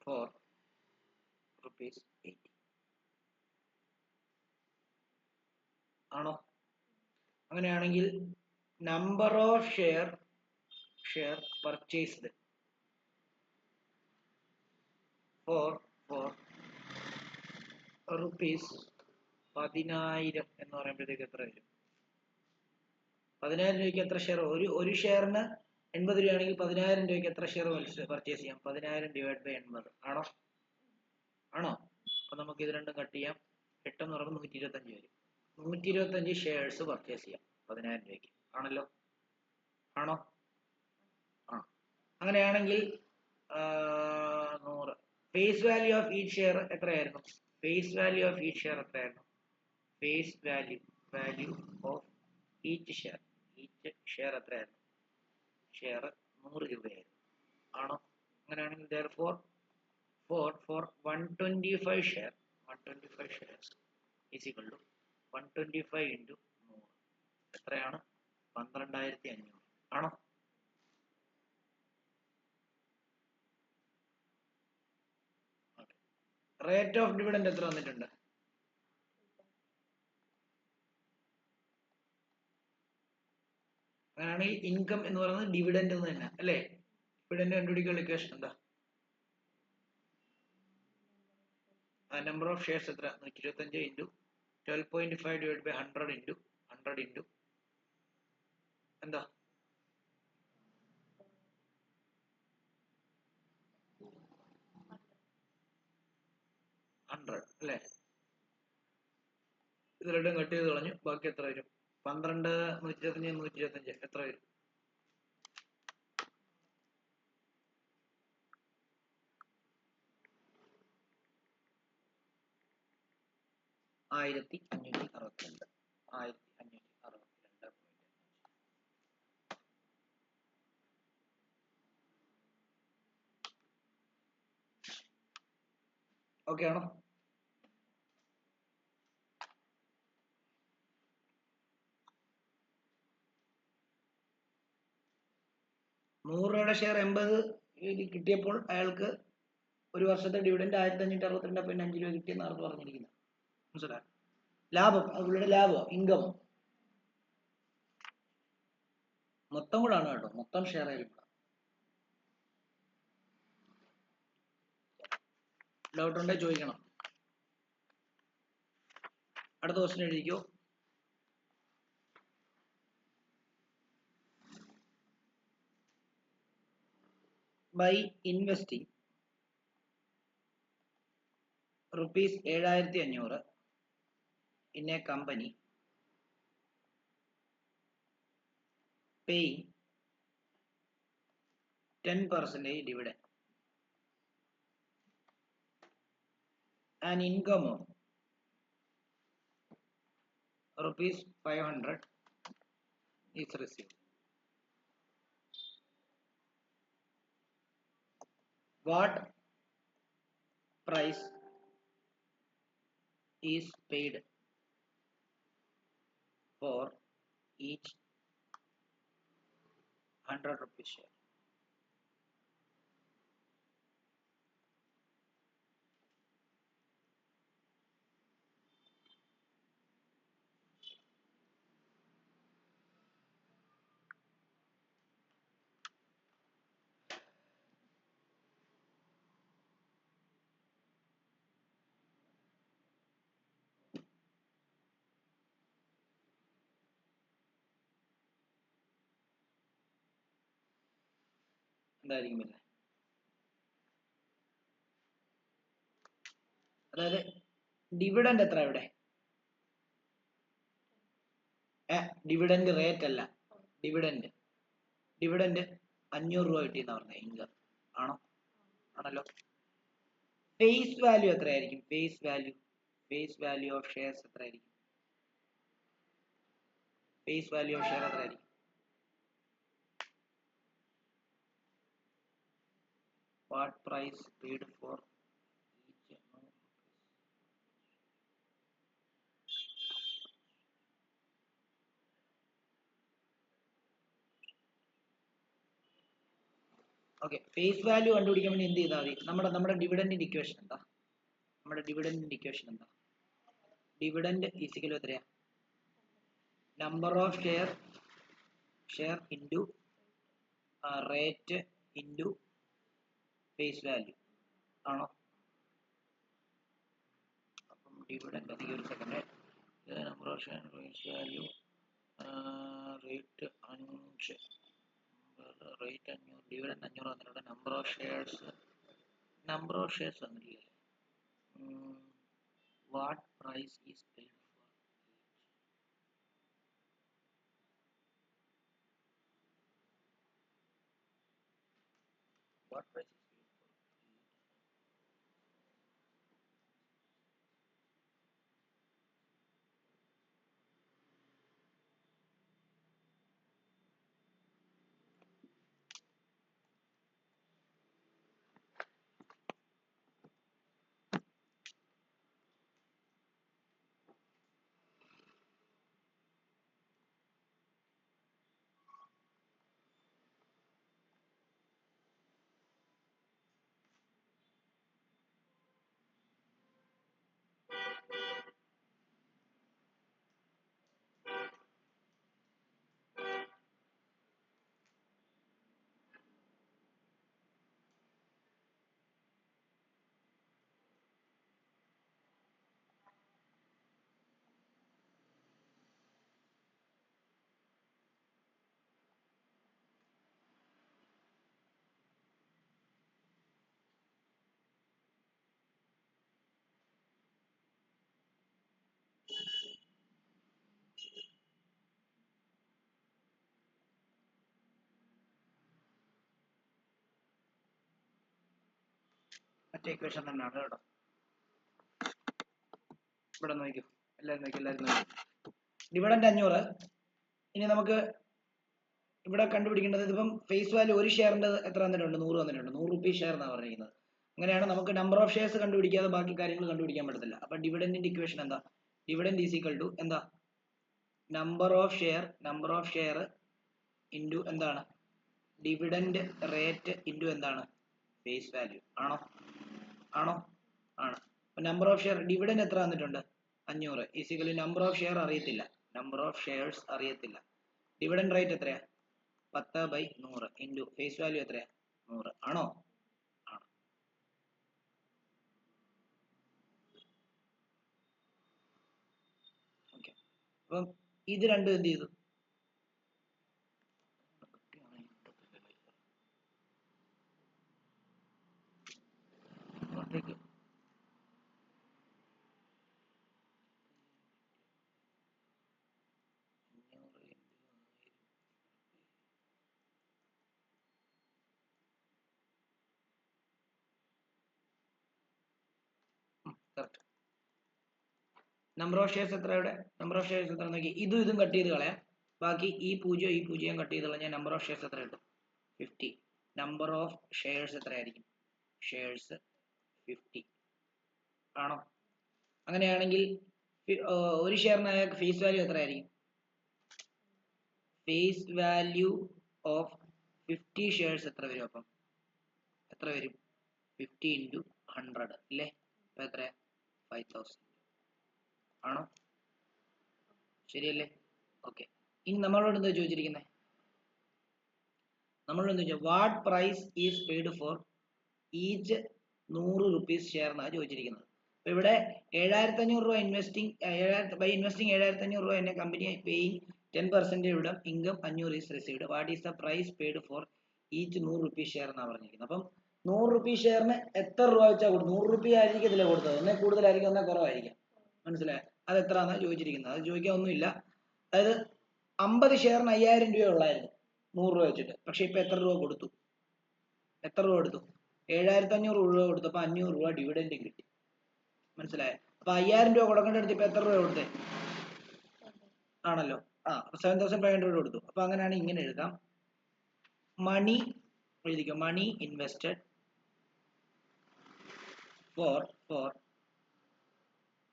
for rupees 80. ആണോ? അങ്ങനെയാണെങ്കിൽ number of share purchased for rupees 10,000 എന്ന് പറയുമ്പോഴത്തേക്ക് എത്ര വരും? 10,000 രൂപയ്ക്ക് എത്ര ഷെയർ? ഒരു ഷെയറിന് 80 രൂപയാണെങ്കിൽ 10,000 രൂപയ്ക്ക് എത്ര ഷെയർ പർച്ചേസ് ചെയ്യാം? 10,000 ഡിവൈഡ് ബൈ 80. ആണോ? അപ്പൊ നമുക്ക് ഇത് രണ്ടും കട്ട് ചെയ്യാം. 8 എന്ന് പറയുമ്പോൾ 125 വരും. 125 ഷെയർസ് പർച്ചേസ് ചെയ്യാം 10,000 രൂപയ്ക്ക്. ആണോ? അങ്ങനെയാണെങ്കിൽ 100 face value of each share എത്രയായിരുന്നു? Face value of each share എത്രയായിരുന്നു? Face value of each share എത്രയായിരുന്നു? ഷെയർ 100 രൂപയായിരുന്നു. ആണോ? അങ്ങനെയാണെങ്കിൽ therefore for 125 shares is equal to 125 into 100 എത്രയാണ്? 12,500. ആണോ? റേറ്റ് ഓഫ് ഡിവിഡൻഡ് എത്ര വന്നിട്ടുണ്ട്? അങ്ങനെയാണെങ്കിൽ ഇൻകം എന്ന് പറയുന്നത് ഡിവിഡൻഡ് എന്ന് തന്നെ അല്ലേ? ഡിവിഡൻഡ് കണ്ടുപിടിക്കാനുള്ള ഇക്വേഷൻ എന്താ? നമ്പർ ഓഫ് ഷെയർസ് എത്ര? 125 ഇൻറ്റു 12.5 ഡിവൈഡ് ബൈ 100 ഇൻറ്റു എന്താ? 100 അല്ലേ? ഇത് രണ്ടും കട്ട് ചെയ്ത് കളഞ്ഞു. ബാക്കി എത്ര വരും? 12, 125, 125 എത്ര വരും? 1562. 1562. ഓക്കെ ആണോ? ₹100 ഷെയർ 80 കിട്ടിയപ്പോൾ അയാൾക്ക് ഒരു വർഷത്തെ ഡിവിഡൻഡ് 1562.5 രൂപ കിട്ടിയെന്നാണ് പറഞ്ഞിരിക്കുന്നത്. മനസ്സിലായോ? ലാഭം, അവരുടെ ലാഭം, ഇൻകം മൊത്തം കൂടാണ് കേട്ടോ, മൊത്തം ഷെയർ ആയിരിക്കും. ഡൗട്ട് ഉണ്ടെങ്കിൽ ചോദിക്കണം. അടുത്ത ക്വസ്റ്റ്യൻ എഴുതിക്കോ. by investing ₹7,500 in a company paying 10% dividend, an income of ₹500 is received. What price is paid for each ₹100 share? എന്തായിരിക്കും പിന്നെ? അതായത് ഡിവിഡൻഡ് എത്ര ഇവിടെ? ഡിവിഡൻഡ് റേറ്റ് അല്ല, ഡിവിഡൻഡ് 500 രൂപ കിട്ടിയെന്നാ പറഞ്ഞത്. ഇൻകം ആണോ? ആണല്ലോ. ഫേസ് വാല്യൂ എത്രയായിരിക്കും? ഫേസ് വാല്യൂ ഓഫ് ഷെയർസ് എത്രയായിരിക്കും? ഫേസ് വാല്യൂ ഓഫ് ഷെയർ എത്രയായിരിക്കും? What price paid for each? Okay, face value കണ്ടുപിടിക്കാൻ വേണ്ടി എന്ത് ചെയ്താൽ മതി? നമ്മുടെ ഡിവിഡൻഡിന്റെ ഇക്വേഷൻ എന്താ? ഡിവിഡൻഡ് ഈസിക്കൽ എത്രയാ? Number of share into rate into face value ആണോ? അപ്പം ഡിവിഡൻഡ് അധികം ഒരു second. Number of share, face value, rate 5, rate 500, dividend 500 വന്നിട്ടുണ്ട്. നമ്പർ ഓഫ് ഷെയർസ് വന്നിട്ടില്ലേ? What price is paid for each? What price മറ്റേ ഇക്വേഷൻ തന്നെയാണ് കേട്ടോ. ഇവിടെ നോക്കൂ, എല്ലാവരും നോക്കി. ഡിവിഡൻഡ് 500. ഇനി നമുക്ക് ഇവിടെ കണ്ടുപിടിക്കേണ്ടത്, ഇതിപ്പം ഫേസ് വാല്യൂ ഒരു ഷെയറിന്റെ എത്ര വന്നിട്ടുണ്ട്? 100 വന്നിട്ടുണ്ട്. 100 റുപ്പീസ് ഷെയർ എന്നാണ് പറഞ്ഞിരിക്കുന്നത്. അങ്ങനെയാണ് നമുക്ക് നമ്പർ ഓഫ് ഷെയർസ് കണ്ടുപിടിക്കാതെ ബാക്കി കാര്യങ്ങൾ കണ്ടുപിടിക്കാൻ പറ്റത്തില്ല. അപ്പൊ ഡിവിഡൻഡിന്റെ ഇക്വേഷൻ എന്താ? ഡിവിഡൻഡ് ഈസ് ഈക്വൽ ടു എന്താ? നമ്പർ ഓഫ് ഷെയർ ഇൻറ്റു എന്താണ്? ഡിവിഡൻഡ് റേറ്റ് ഇൻറ്റു എന്താണ്? Face value. ആണോ? ആണ്. അപ്പൊ നമ്പർ ഓഫ് ഷെയർ, ഡിവിഡൻഡ് എത്ര വന്നിട്ടുണ്ട്? 500 is equal to number of share അറിയത്തില്ല, നമ്പർ ഓഫ് ഷെയർസ് അറിയത്തില്ല. ഡിവിഡൻഡ് റേറ്റ് എത്രയാ? 10/100 ഇൻറ്റു ഫേസ് വാല്യൂ എത്രയാ? 100. ആണോ? ആണ്. ഓക്കെ. അപ്പം ഇത് രണ്ടും എന്ത് ചെയ്തു? നമ്പർ ഓഫ് ഷെയർസ് എത്ര? ഇവിടെ നമ്പർ ഓഫ് ഷെയർസ് എത്ര നോക്കി, ഇതും കട്ട് ചെയ്ത് കളയാം. ബാക്കി ഈ 0 കട്ട് ചെയ്ത് കളഞ്ഞാൽ നമ്പർ ഓഫ് ഷെയർസ് എത്ര കിട്ടും? 50. നമ്പർ ഓഫ് ഷെയർസ് എത്രയായിരിക്കും? ഷെയർസ് 50. ആണോ? അങ്ങനെയാണെങ്കിൽ ഒരു ഷെയറിനായ ഫേസ് വാല്യൂ എത്രയായിരിക്കും? ഫേസ് വാല്യൂ ഓഫ് 50 ഷെയർസ് എത്ര വരും? അപ്പം എത്ര വരും? 50 ഇൻറ്റു 100 അല്ലേ? അപ്പൊ എത്ര? 5000. ആണോ? ശരിയല്ലേ? ഓക്കെ. ഇനി നമ്മളോട് എന്താ ചോദിച്ചിരിക്കുന്നത്? നമ്മളോട് എന്താ ചോദിച്ചാൽ what price is paid for each 100 rupees share എന്നാണ് ചോദിച്ചിരിക്കുന്നത്. അപ്പൊ ഇവിടെ 7500 രൂപ ഇൻവെസ്റ്റിംഗ് 7500 രൂപ എന്നെ company paying 10% income 500 is received. What is the price paid for each 100 rupees share എന്നാണ് പറഞ്ഞിരിക്കുന്നത്. അപ്പം 100 റുപ്പീസ് ഷെയറിന് എത്ര രൂപ വെച്ചാൽ കൊടുക്കും? 100 റുപ്പീ ആയിരിക്കും ഇതിലെ കൊടുത്തത്. ഒന്നേ കൂടുതലായിരിക്കും, ഒന്നേ കുറവായിരിക്കും. മനസ്സിലായോ? അത് എത്രയാണെന്നാണ് ചോദിച്ചിരിക്കുന്നത്. അത് ചോദിക്കാൻ ഒന്നുമില്ല. അതായത് 50 ഷെയറിന് 5000 രൂപ ഉള്ളായിരുന്നു 100 രൂപ വെച്ചിട്ട്. പക്ഷെ ഇപ്പൊ എത്ര രൂപ കൊടുത്തു? 7500 രൂപ കൊടുത്തപ്പോൾ 500 രൂപ ഡിവിഡൻഡ് കിട്ടി. മനസ്സിലായോ? അപ്പൊ 5000 രൂപ കൊടുക്കേണ്ടടുത്ത് ഇപ്പൊ എത്ര രൂപ കൊടുത്തേ? ആണല്ലോ. 7500 കൊടുത്തു. അപ്പൊ അങ്ങനെയാണ് ഇങ്ങനെ എഴുതാം. മണി എഴുതിക്കോ. Money invested for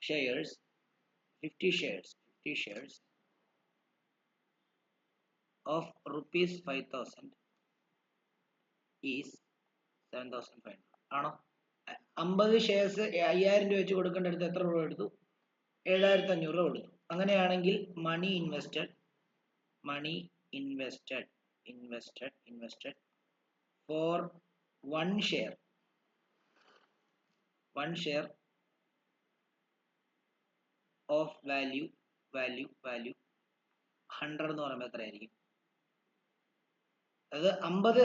shares 50 shares of rupees 5000 is 7500. ആണോ? 50 ഷെയർസ് 5000 രൂപ വെച്ച് കൊടുക്കേണ്ടടുത്ത് എത്ര രൂപ എടുത്തു? 7500 രൂപ കൊടുത്തു. അങ്ങനെയാണെങ്കിൽ money invested for one share of value 100 എന്ന് പറയുമ്പോൾ എത്രയായിരിക്കും? അത് 50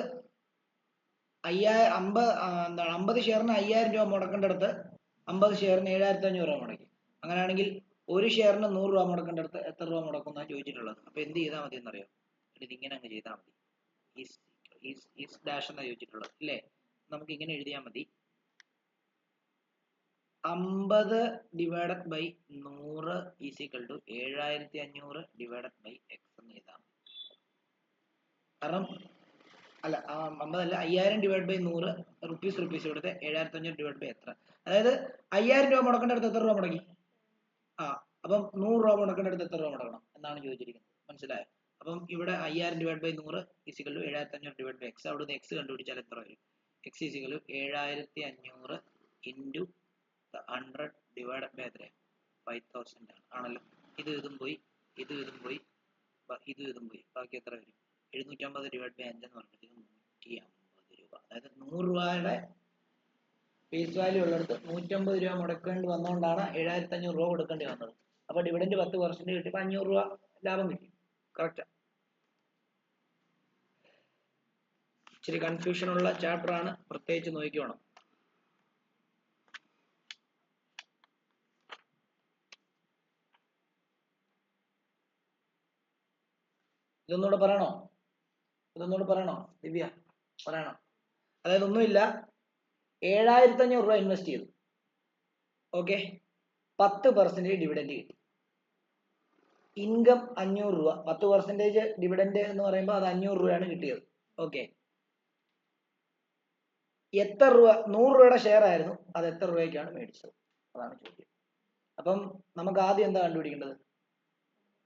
ഷെയറിന് 5000 രൂപ മുടക്കേണ്ടടുത്ത് 50 ഷെയറിന് 7500 രൂപ മുടക്കി. അങ്ങനെയാണെങ്കിൽ ഒരു ഷെയറിന് 100 രൂപ മുടക്കേണ്ടടുത്ത് എത്ര രൂപ മുടക്കും എന്നാണ് ചോദിച്ചിട്ടുള്ളത്. അപ്പൊ എന്ത് ചെയ്താൽ മതി എന്നറിയോ? ഇതിങ്ങനെ അങ്ങ് ചെയ്താൽ മതി. ഈസ് ഡാഷ് എന്നാണ് ചോദിച്ചിട്ടുള്ളത് അല്ലേ? നമുക്ക് ഇങ്ങനെ എഴുതിയാൽ മതി. 50 divided by 100 is equal to 7500 divided by x എന്ന് എഴുതാം. കാരണം അല്ല 50 അല്ല, 5000 ഡിവൈഡ് ബൈ 100 റുപ്പീസ് കൊടുത്ത് 7500 ഡിവൈഡ് ബൈ എത്ര? അതായത് 5000 രൂപ മുടക്കേണ്ടടുത്ത് എത്ര രൂപ മുടക്കി? അപ്പം 100 രൂപ മുടക്കേണ്ടടുത്ത് എത്ര രൂപ മുടക്കണം എന്നാണ് ചോദിച്ചിരിക്കുന്നത്. മനസ്സിലായോ? അപ്പം ഇവിടെ 5000 divide by 100 is equal to 7500 divide by x. അവിടുന്ന് എക്സ് കണ്ടുപിടിച്ചാൽ എത്ര വരും? X is equal to 7500 into 100 divide by എത്ര? 5000 ആണല്ലോ. ഇതും പോയി. ബാക്കി എത്ര വരും? 750 ഡിവൈഡ് ബൈ 5 എന്ന് പറയുമ്പോഴത്തേക്കും 150 രൂപ. അതായത് 100 രൂപയുടെ ഫേസ് വാല്യൂ ഉള്ളിടത്ത് 150 രൂപ മുടക്കേണ്ടി വന്നുകൊണ്ടാണ് 7500 രൂപ കൊടുക്കേണ്ടി വന്നത്. അപ്പൊ ഡിവിഡൻഡ് 10% കിട്ടിയപ്പോൾ 500 രൂപ ലാഭം കിട്ടി. കറക്റ്റ്. ഇച്ചിരി കൺഫ്യൂഷൻ ഉള്ള ചാപ്റ്റർ ആണ്, പ്രത്യേകിച്ച് നോക്കിക്കോണം. ഇതൊന്നുകൂടെ പറയണോ ദിവ്യ? പറയണോ? അതായത് ഒന്നുമില്ല, 7,500 രൂപ ഇൻവെസ്റ്റ് ചെയ്തു. ഓക്കെ, 10% ഡിവിഡൻഡ് കിട്ടി. ഇൻകം 500 രൂപ, 10% ഡിവിഡൻഡ് എന്ന് പറയുമ്പോൾ അത് 500 രൂപയാണ് കിട്ടിയത്. ഓക്കെ, എത്ര രൂപ? 100 രൂപയുടെ ഷെയർ ആയിരുന്നു, അത് എത്ര രൂപയ്ക്കാണ് മേടിച്ചത്? അതാണ് ചോദ്യം. അപ്പം നമുക്ക് ആദ്യം എന്താ കണ്ടുപിടിക്കേണ്ടത്?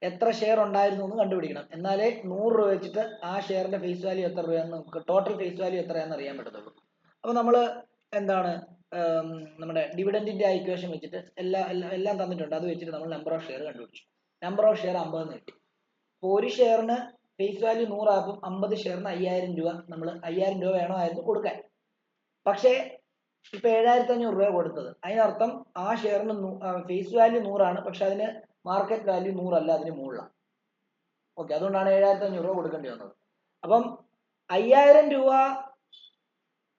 എത്ര ഷെയർ ഉണ്ടായിരുന്നു എന്ന് കണ്ടുപിടിക്കണം. എന്നാലേ 100 രൂപ വെച്ചിട്ട് ആ ഷെയറിന്റെ ഫേസ് വാല്യൂ എത്ര രൂപയാണെന്ന് നമുക്ക് ടോട്ടൽ ഫേസ് വാല്യൂ എത്രയാണെന്ന് അറിയാൻ പറ്റത്തുള്ളൂ. അപ്പോൾ നമ്മൾ എന്താണ് നമ്മുടെ ഡിവിഡൻഡിന്റെ ഇക്വേഷൻ വെച്ചിട്ട് എല്ലാം തന്നിട്ടുണ്ട്, അത് വെച്ചിട്ട് നമ്മൾ നമ്പർ ഓഫ് ഷെയർ കണ്ടുപിടിച്ചു. നമ്പർ ഓഫ് ഷെയർ 50 എന്ന് കിട്ടി. അപ്പോൾ ഒരു ഷെയറിന് ഫേസ് വാല്യൂ 100 ആകും, 50 ഷെയറിന് 5000 രൂപ. നമ്മൾ 5000 രൂപ വേണമായിരുന്നു കൊടുക്കാൻ. പക്ഷേ ഇപ്പൊ 7,500 രൂപ കൊടുത്തത്, അതിനർത്ഥം ആ ഷെയറിന് ഫേസ് വാല്യൂ 100 ആണ്, പക്ഷെ അതിന് മാർക്കറ്റ് വാല്യൂ 100 അല്ല, അതിന് മുകളിലാണ്. ഓക്കെ, അതുകൊണ്ടാണ് 7,500 രൂപ കൊടുക്കേണ്ടി വന്നത്. അപ്പം 5000 രൂപ,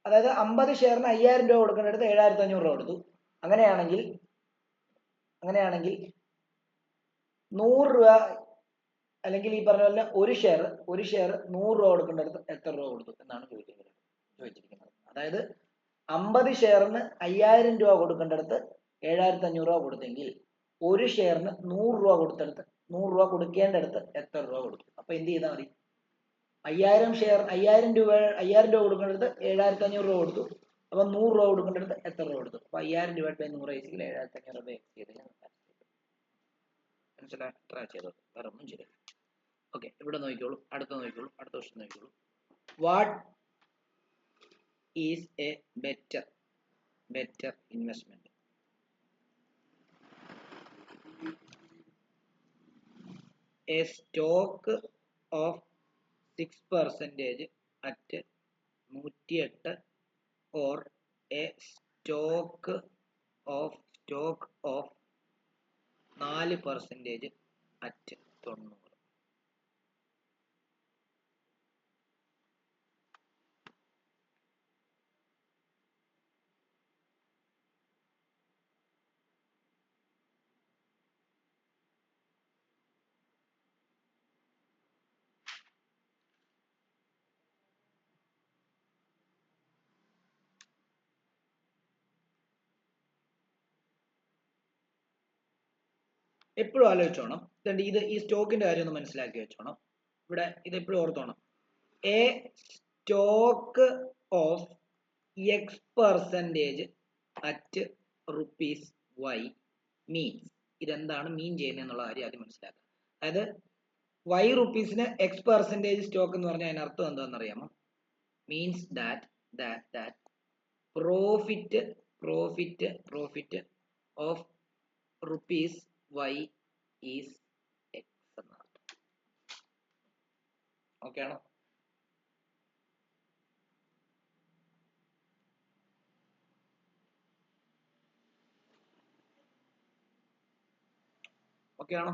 അതായത് 50 ഷെയറിന് 5000 രൂപ കൊടുക്കേണ്ടടുത്ത് 7,500 രൂപ കൊടുത്തു. അങ്ങനെയാണെങ്കിൽ 100 രൂപ, അല്ലെങ്കിൽ ഈ പറഞ്ഞ പോലെ ഒരു ഷെയർ 100 രൂപ കൊടുക്കേണ്ടടുത്ത് എത്ര രൂപ കൊടുത്തു എന്നാണ് ചോദിച്ചിരിക്കുന്നത്. അതായത് 50 ഷെയറിന് 5000 രൂപ കൊടുക്കേണ്ടടുത്ത് 7,500 രൂപ കൊടുത്തെങ്കിൽ ഒരു ഷെയറിന് 100 രൂപ കൊടുത്തെടുത്ത് 100 രൂപ കൊടുക്കേണ്ടടുത്ത് എത്ര രൂപ കൊടുത്തു? അപ്പൊ എന്ത് ചെയ്താൽ മതി? 5000 രൂപ കൊടുക്കേണ്ടടുത്ത് 7,500 രൂപ കൊടുത്തു. അപ്പൊ 100 രൂപ കൊടുക്കേണ്ടടുത്ത് എത്ര രൂപ കൊടുത്തു? അപ്പൊ 5000 ഡിവൈഡ് ബൈ 100 ഈക്വൽ 7,500 രൂപ ചെയ്ത് മനസ്സിലായി? ട്രൈ ചെയ്തത്, വേറെ ഒന്നും ചെയ്തില്ല. ഓക്കെ, ഇവിടെ നോക്കിക്കോളൂ, അടുത്ത ക്വസ്റ്റ്യൻ നോക്കിക്കോളൂ. What is A better investment? A stock of 6% at 108 or a stock of 4% at 90. എപ്പോഴും ആലോചിച്ചോണം, ഇത് ഈ സ്റ്റോക്കിന്റെ കാര്യം ഒന്ന് മനസ്സിലാക്കി വെച്ചോണം. ഇവിടെ ഇത് എപ്പോഴും ഓർത്തോണം. A stock of X% at rupees Y means, ഇതെന്താണ് മീൻ ചെയ്യുന്നത് എന്നുള്ള കാര്യം ആദ്യം മനസ്സിലാക്കുക. അതായത് Y റുപ്പീസിന് X% സ്റ്റോക്ക് എന്ന് പറഞ്ഞാൽ അതിനർത്ഥം എന്താണെന്ന് അറിയാമോ? Means that profit of rupees Y is X എന്നാണ്. ഓക്കെ ആണോ? ഓക്കെ ആണോ?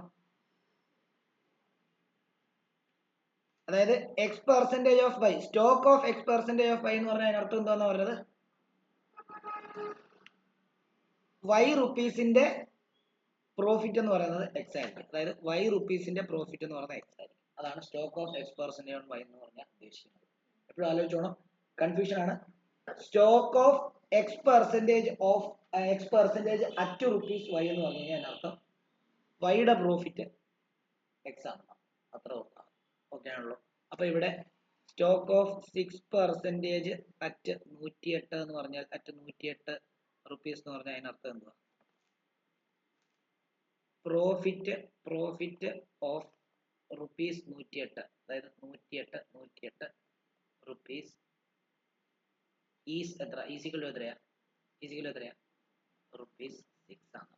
അതായത് X% of Y, stock of X% of Y എന്ന് പറഞ്ഞാൽ അതിനർത്ഥം എന്താന്ന് പറയുന്നത്? Y റുപ്പീസിന്റെ പ്രോഫിറ്റ് എന്ന് പറയുന്നത് X ആയിരിക്കും. അതായത് Y റുപ്പീസിന്റെ പ്രോഫിറ്റ് എന്ന് പറയുന്നത് X ആയിരിക്കും. അതാണ് stock of X% on Y എന്ന് പറഞ്ഞാൽ ഉദ്ദേശിക്കുന്നത്. എപ്പോഴും ആലോചിച്ചോണം, കൺഫ്യൂഷൻ ആണ്. Stock of X% at rupees Y എന്ന് പറഞ്ഞു കഴിഞ്ഞാൽ അതിനർത്ഥം Yയുടെ പ്രോഫിറ്റ് X ആണ്, അത്ര ഓർക്കാം. ഓക്കെ ആണല്ലോ? അപ്പൊ ഇവിടെ സ്റ്റോക്ക് ഓഫ് 6% അറ്റ് 108 എന്ന് പറഞ്ഞാൽ അറ്റ് 108 റുപ്പീസ് എന്ന് പറഞ്ഞാൽ അതിനർത്ഥം എന്തുവാ? പ്രോഫിറ്റ് ഓഫ് റുപ്പീസ് 108, അതായത് 108 റുപ്പീസ് ഈസ് എത്ര? ഈസിക്കൽ എത്രയാ? റുപ്പീസ് 6 ആണ്.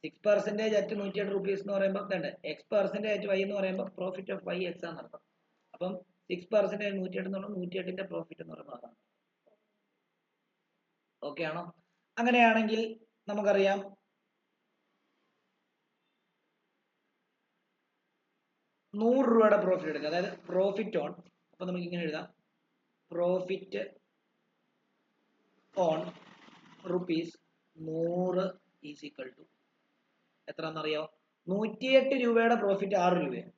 6% അറ്റ് 108 റുപ്പീസ് എന്ന് പറയുമ്പോൾ X% അറ്റ് Y എന്ന് പറയുമ്പോൾ പ്രോഫിറ്റ് ഓഫ് Y X ആണ് അർത്ഥം. അപ്പം 6% 108 എന്ന് പറഞ്ഞാൽ 108ന്റെ പ്രോഫിറ്റ് എന്ന് പറയുമ്പോൾ അതാണ്. ഓക്കെ ആണോ? അങ്ങനെയാണെങ്കിൽ നമുക്കറിയാം ₹100 പ്രോഫിറ്റ് എടുക്കുക, അതായത് പ്രോഫിറ്റ് ഓൺ. അപ്പൊ നമുക്ക് ഇങ്ങനെ എഴുതാം, profit on rupees 100 is equal to എത്രയെന്നറിയോ? 108 രൂപയുടെ പ്രോഫിറ്റ് 6 രൂപയാണ്.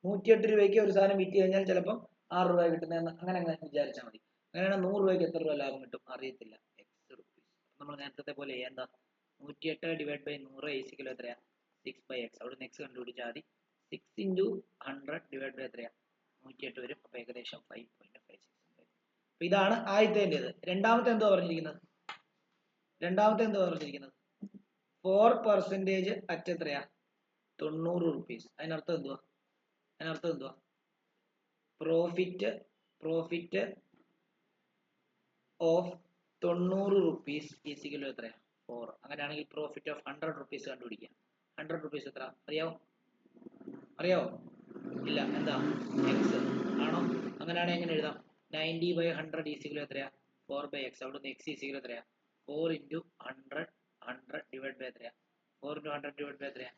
108 രൂപയ്ക്ക് ഒരു സാധനം വിറ്റ് കഴിഞ്ഞാൽ ചിലപ്പം 6 രൂപ കിട്ടുന്നതെന്ന് അങ്ങനെ വിചാരിച്ചാൽ മതി. അങ്ങനെയാണ് 100 രൂപയ്ക്ക് എത്ര രൂപ ലാഭം കിട്ടും അറിയത്തില്ല, എക്സ് റുപ്പീസ്. നമ്മൾ നേരത്തെ പോലെ എന്താ 108 ഡിവൈഡ് ബൈ 100 ഈസിക്കൽ എത്രയാ 6/x. അവിടെ നെക്സ്റ്റ് കണ്ടുപിടിച്ചാൽ മതി. 6 ഇൻറ്റു 100 ഡിവൈഡ് ബൈ എത്രയാ 108 വരും. അപ്പോൾ ഏകദേശം 5.56 വരും. അപ്പോൾ ഇതാണ് ആദ്യത്തേത്. രണ്ടാമത്തെ എന്തോ പറഞ്ഞിരിക്കുന്നത്? 4% അറ്റ് എത്രയാ 90 റുപ്പീസ്. അതിനർത്ഥം എന്തുവാ? പ്രോഫിറ്റ് ഓഫ് 90 റുപ്പീസ് ഈസിക്കൽ എത്രയാ 4. അങ്ങനെയാണെങ്കിൽ പ്രോഫിറ്റ് ഓഫ് 100 റുപ്പീസ് കണ്ടുപിടിക്കാം. 100 റുപ്പീസ് എത്ര അറിയാവോ? ഇല്ല. എന്താ എക്സ് ആണോ? അങ്ങനെയാണെങ്കിൽ എങ്ങനെ എഴുതാം? 90/100 ഈസിക്കൽ എത്രയാ 4/x. അവിടെ എക്സ് ഈസിക്കൽ എത്രയാ 4 ഇൻറ്റു 100 ഡിവൈഡ് ബൈ എത്രയാ 4 ഇൻറ്റു 100 ഡിവൈഡ് ബൈ എത്രയാ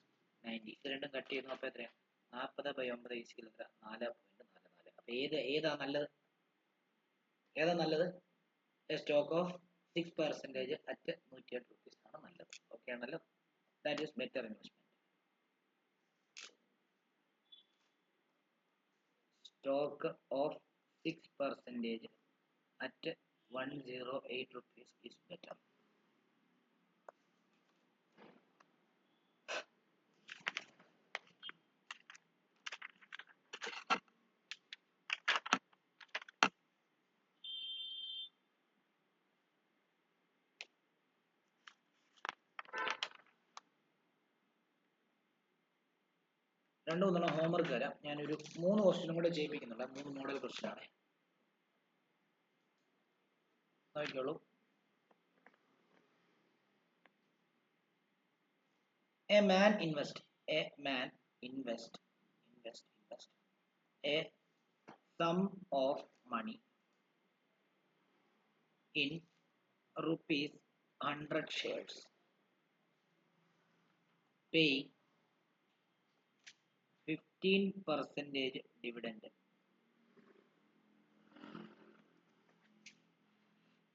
90. ഇത് രണ്ടും കട്ട് ചെയ്യുന്നു. അപ്പോൾ എത്രയാ 40/9 ഈസിക്കൽ എത്ര 4.44. അപ്പോൾ ഏതാ നല്ലത്? സ്റ്റോക്ക് ഓഫ് 6% അറ്റ് 108 റുപ്പീസ് ആണ് നല്ലത്. ഓക്കെ ആണല്ലോ? That is better investment. Stock of 6% at 108 rupees is better. രണ്ടു മൂന്നെണ്ണം ഹോംവർക്ക് തരാം. ഞാനൊരു 3 ക്വസ്റ്റ്യനും കൂടെ ചെയ്യിപ്പിക്കുന്നുണ്ട്. 3 മോഡൽ ക്വസ്റ്റ്യൻ ആണ്. നോക്കിക്കോളൂ. A man invest a sum of money in rupees 100 shares, paying 15% dividend,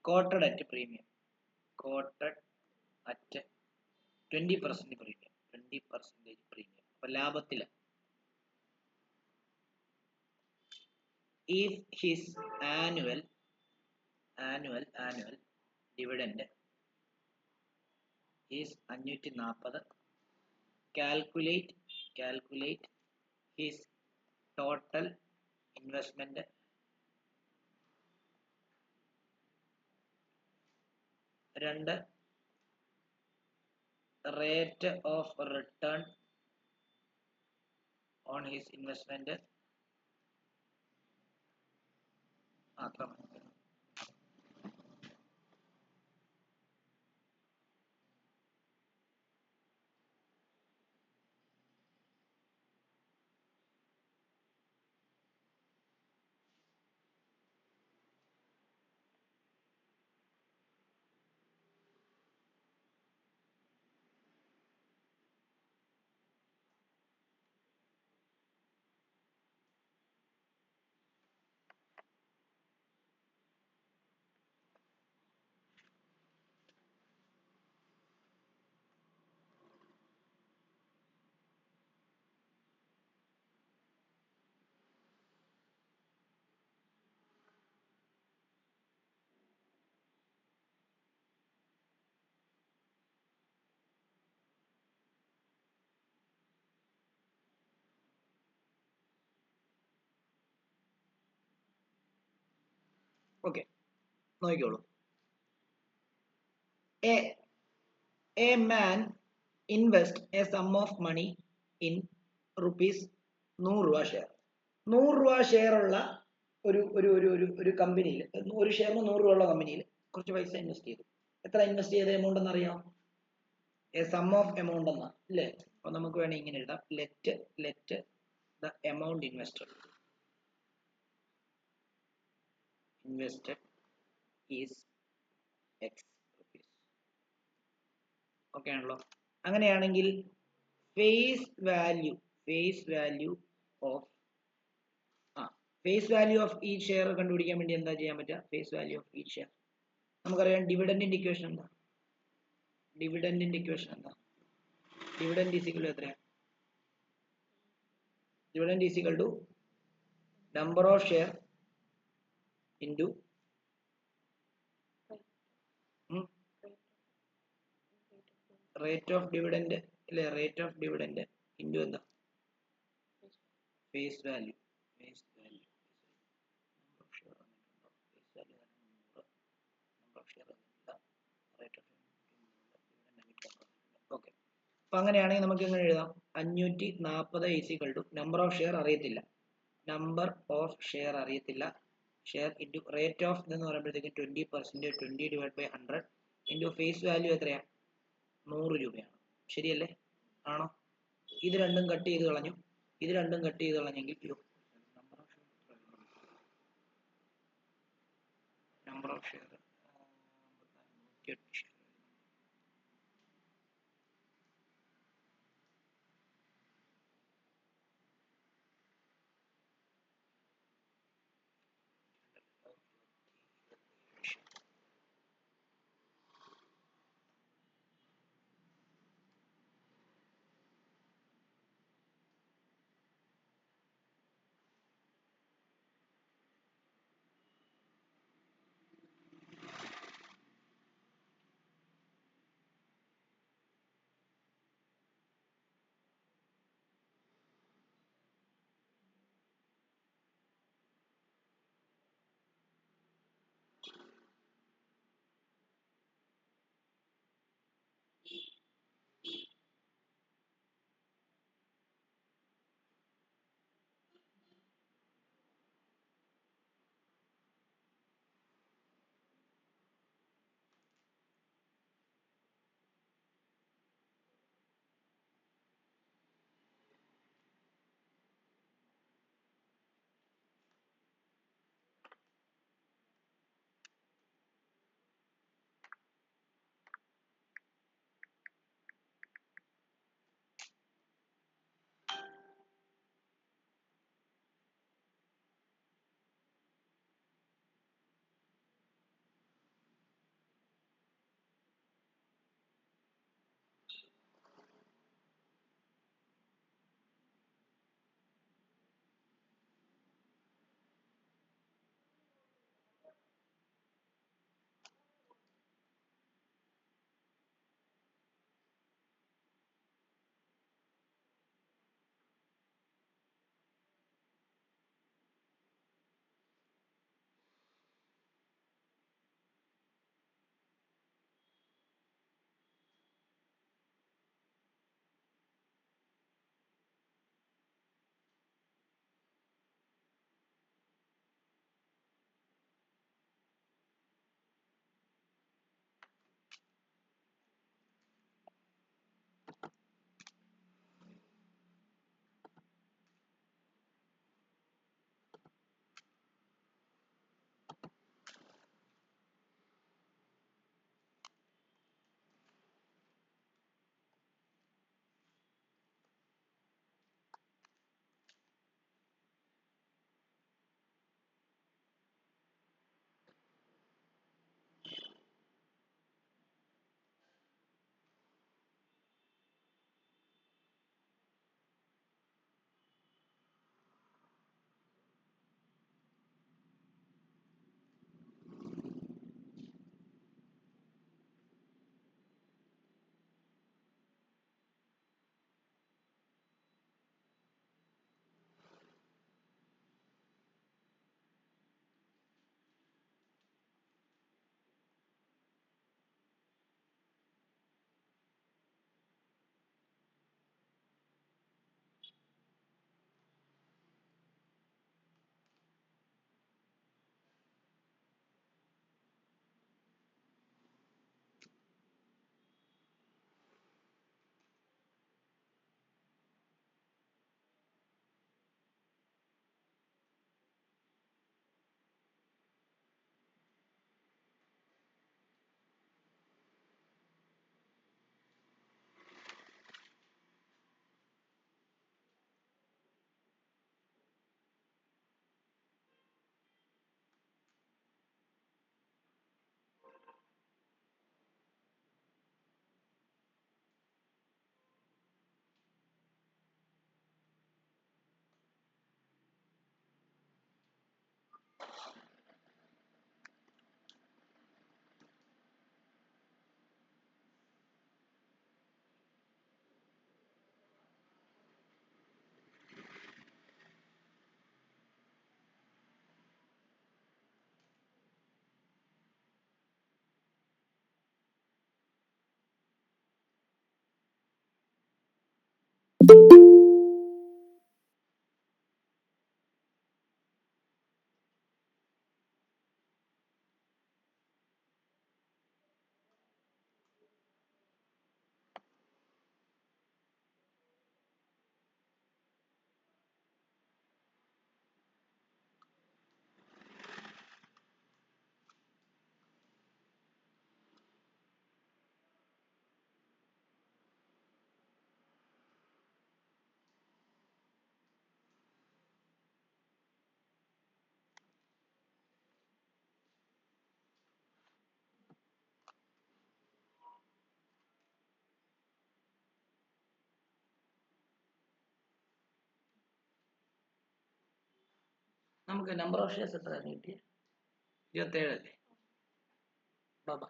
quoted at 20% premium. അപ്പോൾ ലാഭത്തില് if his annual dividend is 540, calculate his total investment രണ്ട് rate of return on his investment മാത്രം. ഓക്കെ, നോക്കിക്കോളൂ. A man invest a sum of money in rupees 100 രൂപ ഷെയർ. 100 രൂപ ഷെയർ ഉള്ള ഒരു കമ്പനിയിൽ, ഒരു ഷെയറിന് 100 രൂപ ഉള്ള കമ്പനിയിൽ കുറച്ച് പൈസ ഇൻവെസ്റ്റ് ചെയ്തു. എത്ര ഇൻവെസ്റ്റ് ചെയ്ത എമൗണ്ട് എന്നറിയാം? എ സം ഓഫ് എമൗണ്ട് എന്നാ അല്ലേ? അപ്പൊ നമുക്ക് വേണമെങ്കിൽ ഇങ്ങനെ എഴുതാം, let the amount invested is x rupees. Okay ആണല്ലോ? അങ്ങനെയാണെങ്കിൽ ഫേസ് വാല്യൂ ഓഫ് ഈ ഷെയർ കണ്ടുപിടിക്കാൻ വേണ്ടി എന്താ ചെയ്യാൻ പറ്റുക? ഫേസ് വാല്യൂ ഓഫ് ഈ ഷെയർ നമുക്കറിയാം. ഡിവിഡന്റിന്റെ ഇക്വേഷൻ എന്താ? ഡിവിഡന്റ് ഈസ് ഈക്വൽ ടു എത്രയാ? Dividend is equal to number of share into rate of dividend അല്ലേ, റേറ്റ് ഓഫ് ഡിവിഡൻഡ് ഇൻറ്റു എന്താ face value. Face value number of share വന്നിട്ടുണ്ടോ, face value number of share വന്നിട്ടില്ല, റേറ്റ് ഓഫ് ഡിവിഡൻഡ്. ഓക്കെ, അപ്പൊ അങ്ങനെയാണെങ്കിൽ നമുക്ക് എങ്ങനെ എഴുതാം, 540 is equal to number of share അറിയത്തില്ല, നമ്പർ ഓഫ് ഷെയർ അറിയത്തില്ല, ഷെയർ ഇൻറ്റു റേറ്റ് ഓഫ് എന്ന് പറയുമ്പോഴത്തേക്കും 20%, 20 divide by 100 into face value എത്രയാ, 100 രൂപയാണ്. ശരിയല്ലേ, ആണോ? ഇത് രണ്ടും കട്ട് ചെയ്ത് കളഞ്ഞു, ഇത് രണ്ടും കട്ട് ചെയ്ത് കളഞ്ഞെങ്കിൽ നമ്പർ ഓഫ് ഷെയർ 108 ഷെയർ. നമുക്ക് നമ്പർ ഓഫ് ഷെയർസ് എത്രയാണ് കിട്ടിയത്? 27 അല്ലേ? ബാബ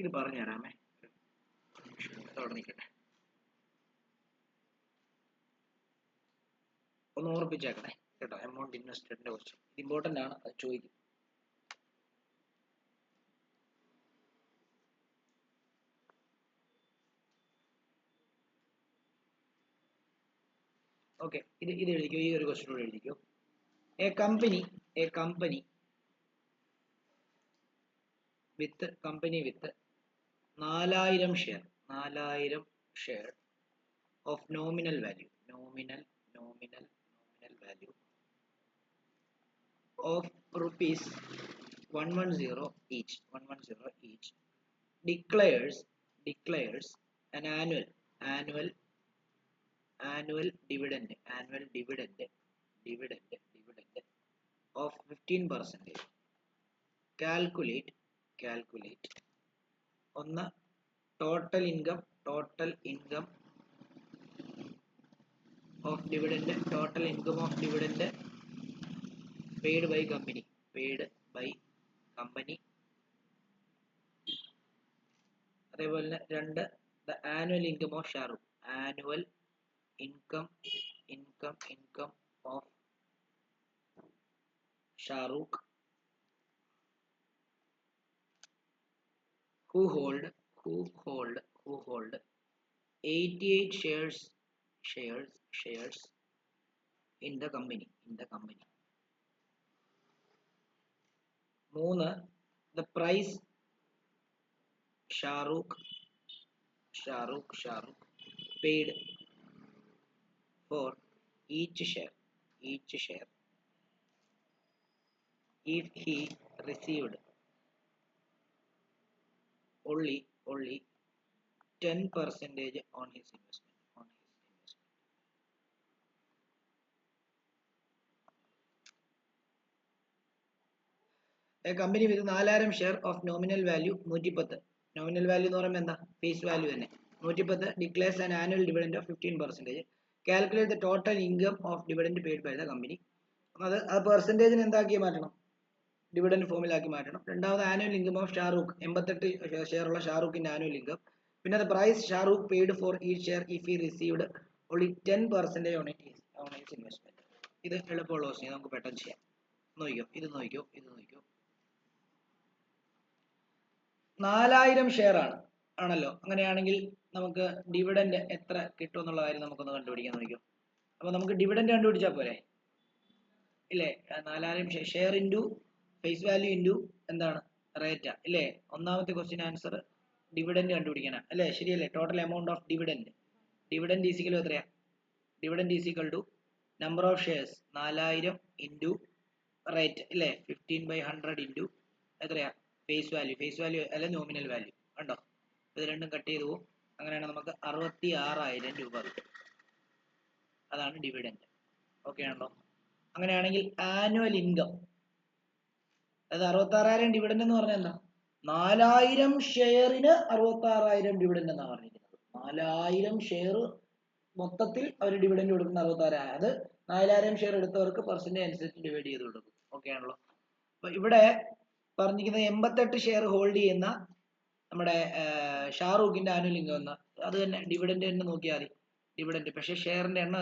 ഇത് പറഞ്ഞു തരാമേ, അവിടെ നിൽക്കട്ടെ, ഒന്ന് ഓർപ്പിച്ചേക്കണേ കേട്ടോ. എമൗണ്ട് ഇൻവെസ്റ്റഡിന്റെ ക്വസ്റ്റ്യൻ ഇത് ഇമ്പോർട്ടന്റ് ആണ്, അത് ചോദിക്കും. ഓക്കെ, ഇത് എഴുതിക്കോ, ഈ ഒരു ക്വസ്റ്റ്യൻ കൂടെ എഴുതിക്കോ. A company with 4000 share of nominal value of rupees 110 each declares an annual dividend of 15%. Calculate on the total income of dividend paid by company അതേപോലെ രണ്ട് the annual income of Shahrukh of Shahrukh who hold 88 shares in the company. 3. The price Shahrukh paid for each share if he received only 10% on his investment. A company with 4000 share of nominal value 110. Nominal value എന്ന് പറയുമ്പോൾ എന്താ? ഫേസ് വാല്യൂ തന്നെ. 110 declares an annual dividend of 15%. Calculate the total income of dividend paid by the company. അത് പെർസെൻറ്റേജിന് എന്താക്കി മാറ്റണം? ഡിവിഡൻഡ് ഫോമിലാക്കി മാറ്റണം. രണ്ടാമത് annual income of Shahrukh 88 share ഉള്ള ഷാറൂഖിന്റെ ആനുവൽ ഇൻകം. പിന്നെ അത് പ്രൈസ് ഷാറൂഖ് പെയ്ഡ് ഫോർ ഈ share if he received only 10% on his investment. ഇത് എളുപ്പമുള്ള ക്വസ്റ്റ്യൻ, നമുക്ക് പെട്ടെന്ന് ചെയ്യാം. ഇത് നോക്കിക്കോ 4000 ഷെയർ ആണല്ലോ. അങ്ങനെയാണെങ്കിൽ നമുക്ക് ഡിവിഡൻഡ് എത്ര കിട്ടും എന്നുള്ള കാര്യം നമുക്കൊന്ന് കണ്ടുപിടിക്കാൻ നോക്കിയോ. അപ്പൊ നമുക്ക് ഡിവിഡൻഡ് കണ്ടുപിടിച്ചാൽ പോരെ. ഇല്ലേ? 4000 share into face value into എന്താണ് റേറ്റാ ഇല്ലേ? ഒന്നാമത്തെ ക്വസ്റ്റ്യൻ ആൻസർ ഡിവിഡൻഡ് കണ്ടുപിടിക്കാനാ അല്ലേ? ശരിയല്ലേ? Total amount of dividend. Dividend is equal എത്രയാ? Dividend is equal to number of shares 4000 into rate ഇല്ലേ? 15/100 ഇൻറ്റു എത്രയാ? ഫേസ് വാല്യൂ അല്ലെ നോമിനൽ വാല്യൂ. കണ്ടോ? ഇത് രണ്ടും കട്ട് ചെയ്തു പോകും. അങ്ങനെയാണെങ്കിൽ നമുക്ക് 66,000 രൂപ കിട്ടും. അതാണ് ഡിവിഡൻഡ്. ഓക്കെ ആണല്ലോ? അങ്ങനെയാണെങ്കിൽ ആനുവൽ ഇൻകം, അതായത് 66,000 ഡിവിഡൻഡ് എന്ന് പറഞ്ഞാൽ എന്താ? 4000 ഷെയറിന് 66,000 ഡിവിഡൻഡ് എന്നാണ് പറഞ്ഞിരിക്കുന്നത്. 4000 ഷെയർ മൊത്തത്തിൽ അവർ ഡിവിഡൻഡ് കൊടുക്കുന്ന 66,000. അത് 4000 ഷെയർ എടുത്തവർക്ക് പെർസെന്റേജ് അനുസരിച്ച് ഡിവൈഡ് ചെയ്ത് കൊടുക്കും. ഓക്കെ ആണല്ലോ? അപ്പൊ ഇവിടെ പറഞ്ഞിരിക്കുന്നത് 88 ഷെയർ ഹോൾഡ് ചെയ്യുന്ന നമ്മുടെ ഷാറൂഖിന്റെ ആനുവൽ ഇൻകം എന്ന അത് തന്നെ ഡിവിഡൻഡ് തന്നെ നോക്കിയാൽ മതി. ഡിവിഡൻഡ് പക്ഷേ ഷെയറിന്റെ എണ്ണം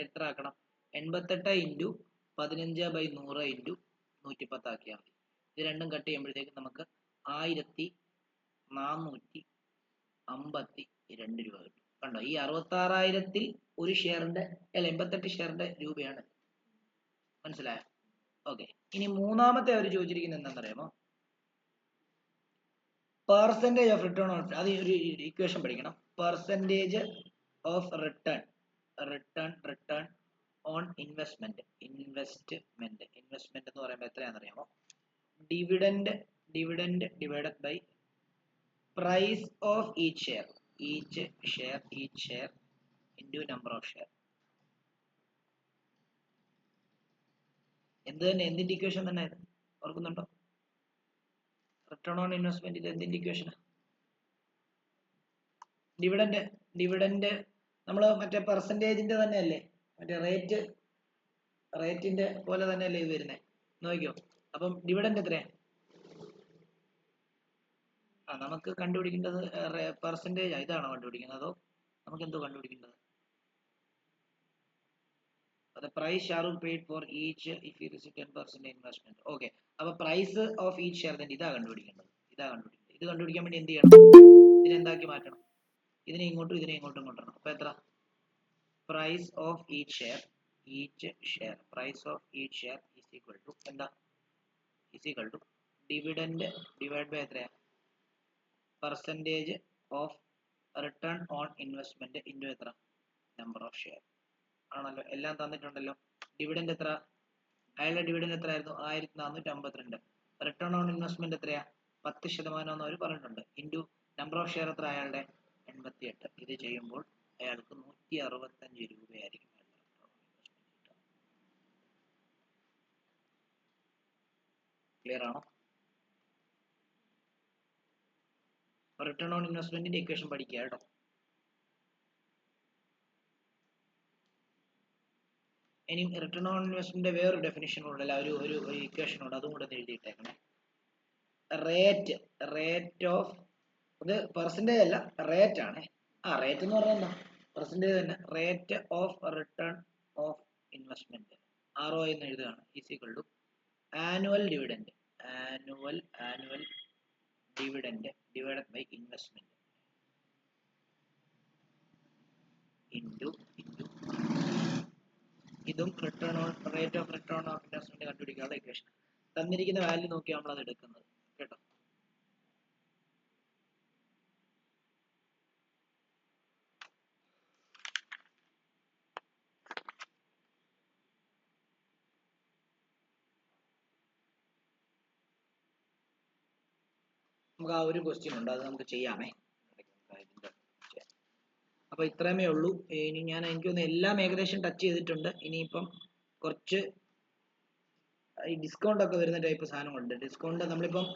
എത്ര ആക്കണം? 88 ഇൻറ്റു 15/100 ഇൻറ്റു 110 ആക്കിയാൽ മതി. ഇത് രണ്ടും കട്ട് ചെയ്യുമ്പോഴത്തേക്ക് നമുക്ക് 1452 രൂപ കിട്ടും. കണ്ടോ? ഈ 66,000-ൽ ഒരു ഷെയറിന്റെ അല്ല 88 ഷെയറിന്റെ രൂപയാണ്. മനസ്സിലായോ? ഓക്കെ. ഇനി മൂന്നാമത്തെ അവർ ചോദിച്ചിരിക്കുന്നത് എന്താണെന്നറിയാമോ? പെർസെന്റേജ് ഓഫ് റിട്ടേൺ ഓൺ, അത് ഒരു ഇക്വേഷൻ പഠിക്കണം. Percentage of return on investment എന്ന് പറയുമ്പോൾ എത്രയാണെന്നറിയാമോ? Dividend divided by price of each share into number of share. എന്തിന്റെ ഇക്വേഷൻ തന്നെ ഇത് ഓർക്കുന്നുണ്ടോ? റിട്ടേൺ ഓൺ ഇൻവെസ്റ്റ്മെന്റ് ഇത് എന്തിന്റെ ഇക്വേഷനാ? ഡിവിഡൻഡ് നമ്മൾ മറ്റേ പെർസെന്റേജിന്റെ തന്നെ അല്ലേ? മറ്റേ റേറ്റിന്റെ പോലെ തന്നെ അല്ലേ ഇത് വരുന്നത്? നോക്കിയോ? അപ്പം ഡിവിഡൻഡ് എത്രയാ? നമുക്ക് കണ്ടുപിടിക്കേണ്ടത് പെർസെന്റേജ്. ഇതാണോ കണ്ടുപിടിക്കുന്നത് അതോ നമുക്ക് എന്തോ കണ്ടുപിടിക്കേണ്ടത്? The price Shahrukh paid for each if he received 10% investment. Okay. അപ്പോൾ പ്രൈസ് ഓഫ് ഈച്ച് ഷെയർ തന്നെ ഇതാ കണ്ടുപിടിക്കേണ്ടത്. ഇത് കണ്ടുപിടിക്കാൻ വേണ്ടി എന്ത് ചെയ്യണം? ഇതിനെന്താക്കി മാറ്റണം? ഇതിനെ ഇങ്ങോട്ടും കൊണ്ടുവരണം. അപ്പോൾ എത്ര? Price of each share price of each share is equal to എന്താ? Is equal to dividend divide by എത്രയാ? Percentage of return on investment into എത്ര? Number of share. ആണല്ലോ? എല്ലാം തന്നിട്ടുണ്ടല്ലോ. ഡിവിഡൻഡ് എത്ര? അയാളുടെ ഡിവിഡൻഡ് എത്രയായിരുന്നു? 1452. റിട്ടേൺ ഓൺ ഇൻവെസ്റ്റ്മെന്റ് എത്രയാ? 10% എന്ന് അവർ പറഞ്ഞിട്ടുണ്ട്. ഇൻറ്റു നമ്പർ ഓഫ് ഷെയർ എത്ര അയാളുടെ? 88. ഇത് ചെയ്യുമ്പോൾ അയാൾക്ക് 165 രൂപയായിരിക്കും. ക്ലിയർ ആണോ? റിട്ടേൺ ഓൺ ഇൻവെസ്റ്റ്മെന്റിന്റെ ഇക്വേഷൻ പഠിക്കുക കേട്ടോ. ഇനി റിട്ടേൺ ഓൺ ഇൻവെസ്റ്റ്മെന്റിന്റെ വേറൊരു ഡെഫിനിഷൻ ഉണ്ടല്ലോ, ഒരു ഇക്വേഷൻ ഉണ്ട്, അതും കൂടെ എഴുതിയിട്ടേക്കണേ. റേറ്റ് ഓഫ്, ഇത് പെർസെന്റേജ് അല്ല, റേറ്റ് ആണ്. റേറ്റ് എന്ന് പറഞ്ഞാൽ എന്താ? പെർസെന്റേജ് തന്നെ. Rate of return of investment ROI എന്ന് എഴുതുകയാണ്. Is equal to annual dividend divided by investment into ഇതും rate of return of investment കണ്ടുപിടിക്കാനുള്ള ഇക്വേഷൻ. തന്നിരിക്കുന്ന വാല്യൂ നോക്കി നമ്മൾ അത് എടുക്കുന്നത് കേട്ടോ. നമുക്ക് ആ ഒരു ക്വസ്റ്റ്യൻ ഉണ്ട്, അത് നമുക്ക് ചെയ്യാമേ. അപ്പോൾ ഇത്രയുമേ ഉള്ളൂ. ഇനി എനിക്കൊന്ന് എല്ലാം ഏകദേശം ടച്ച് ചെയ്തിട്ടുണ്ട്. ഇനിയിപ്പം കുറച്ച് ഈ ഡിസ്കൗണ്ട് ഒക്കെ വരുന്ന ടൈപ്പ് സാധനങ്ങളുണ്ട്. ഡിസ്കൗണ്ട് നമ്മളിപ്പം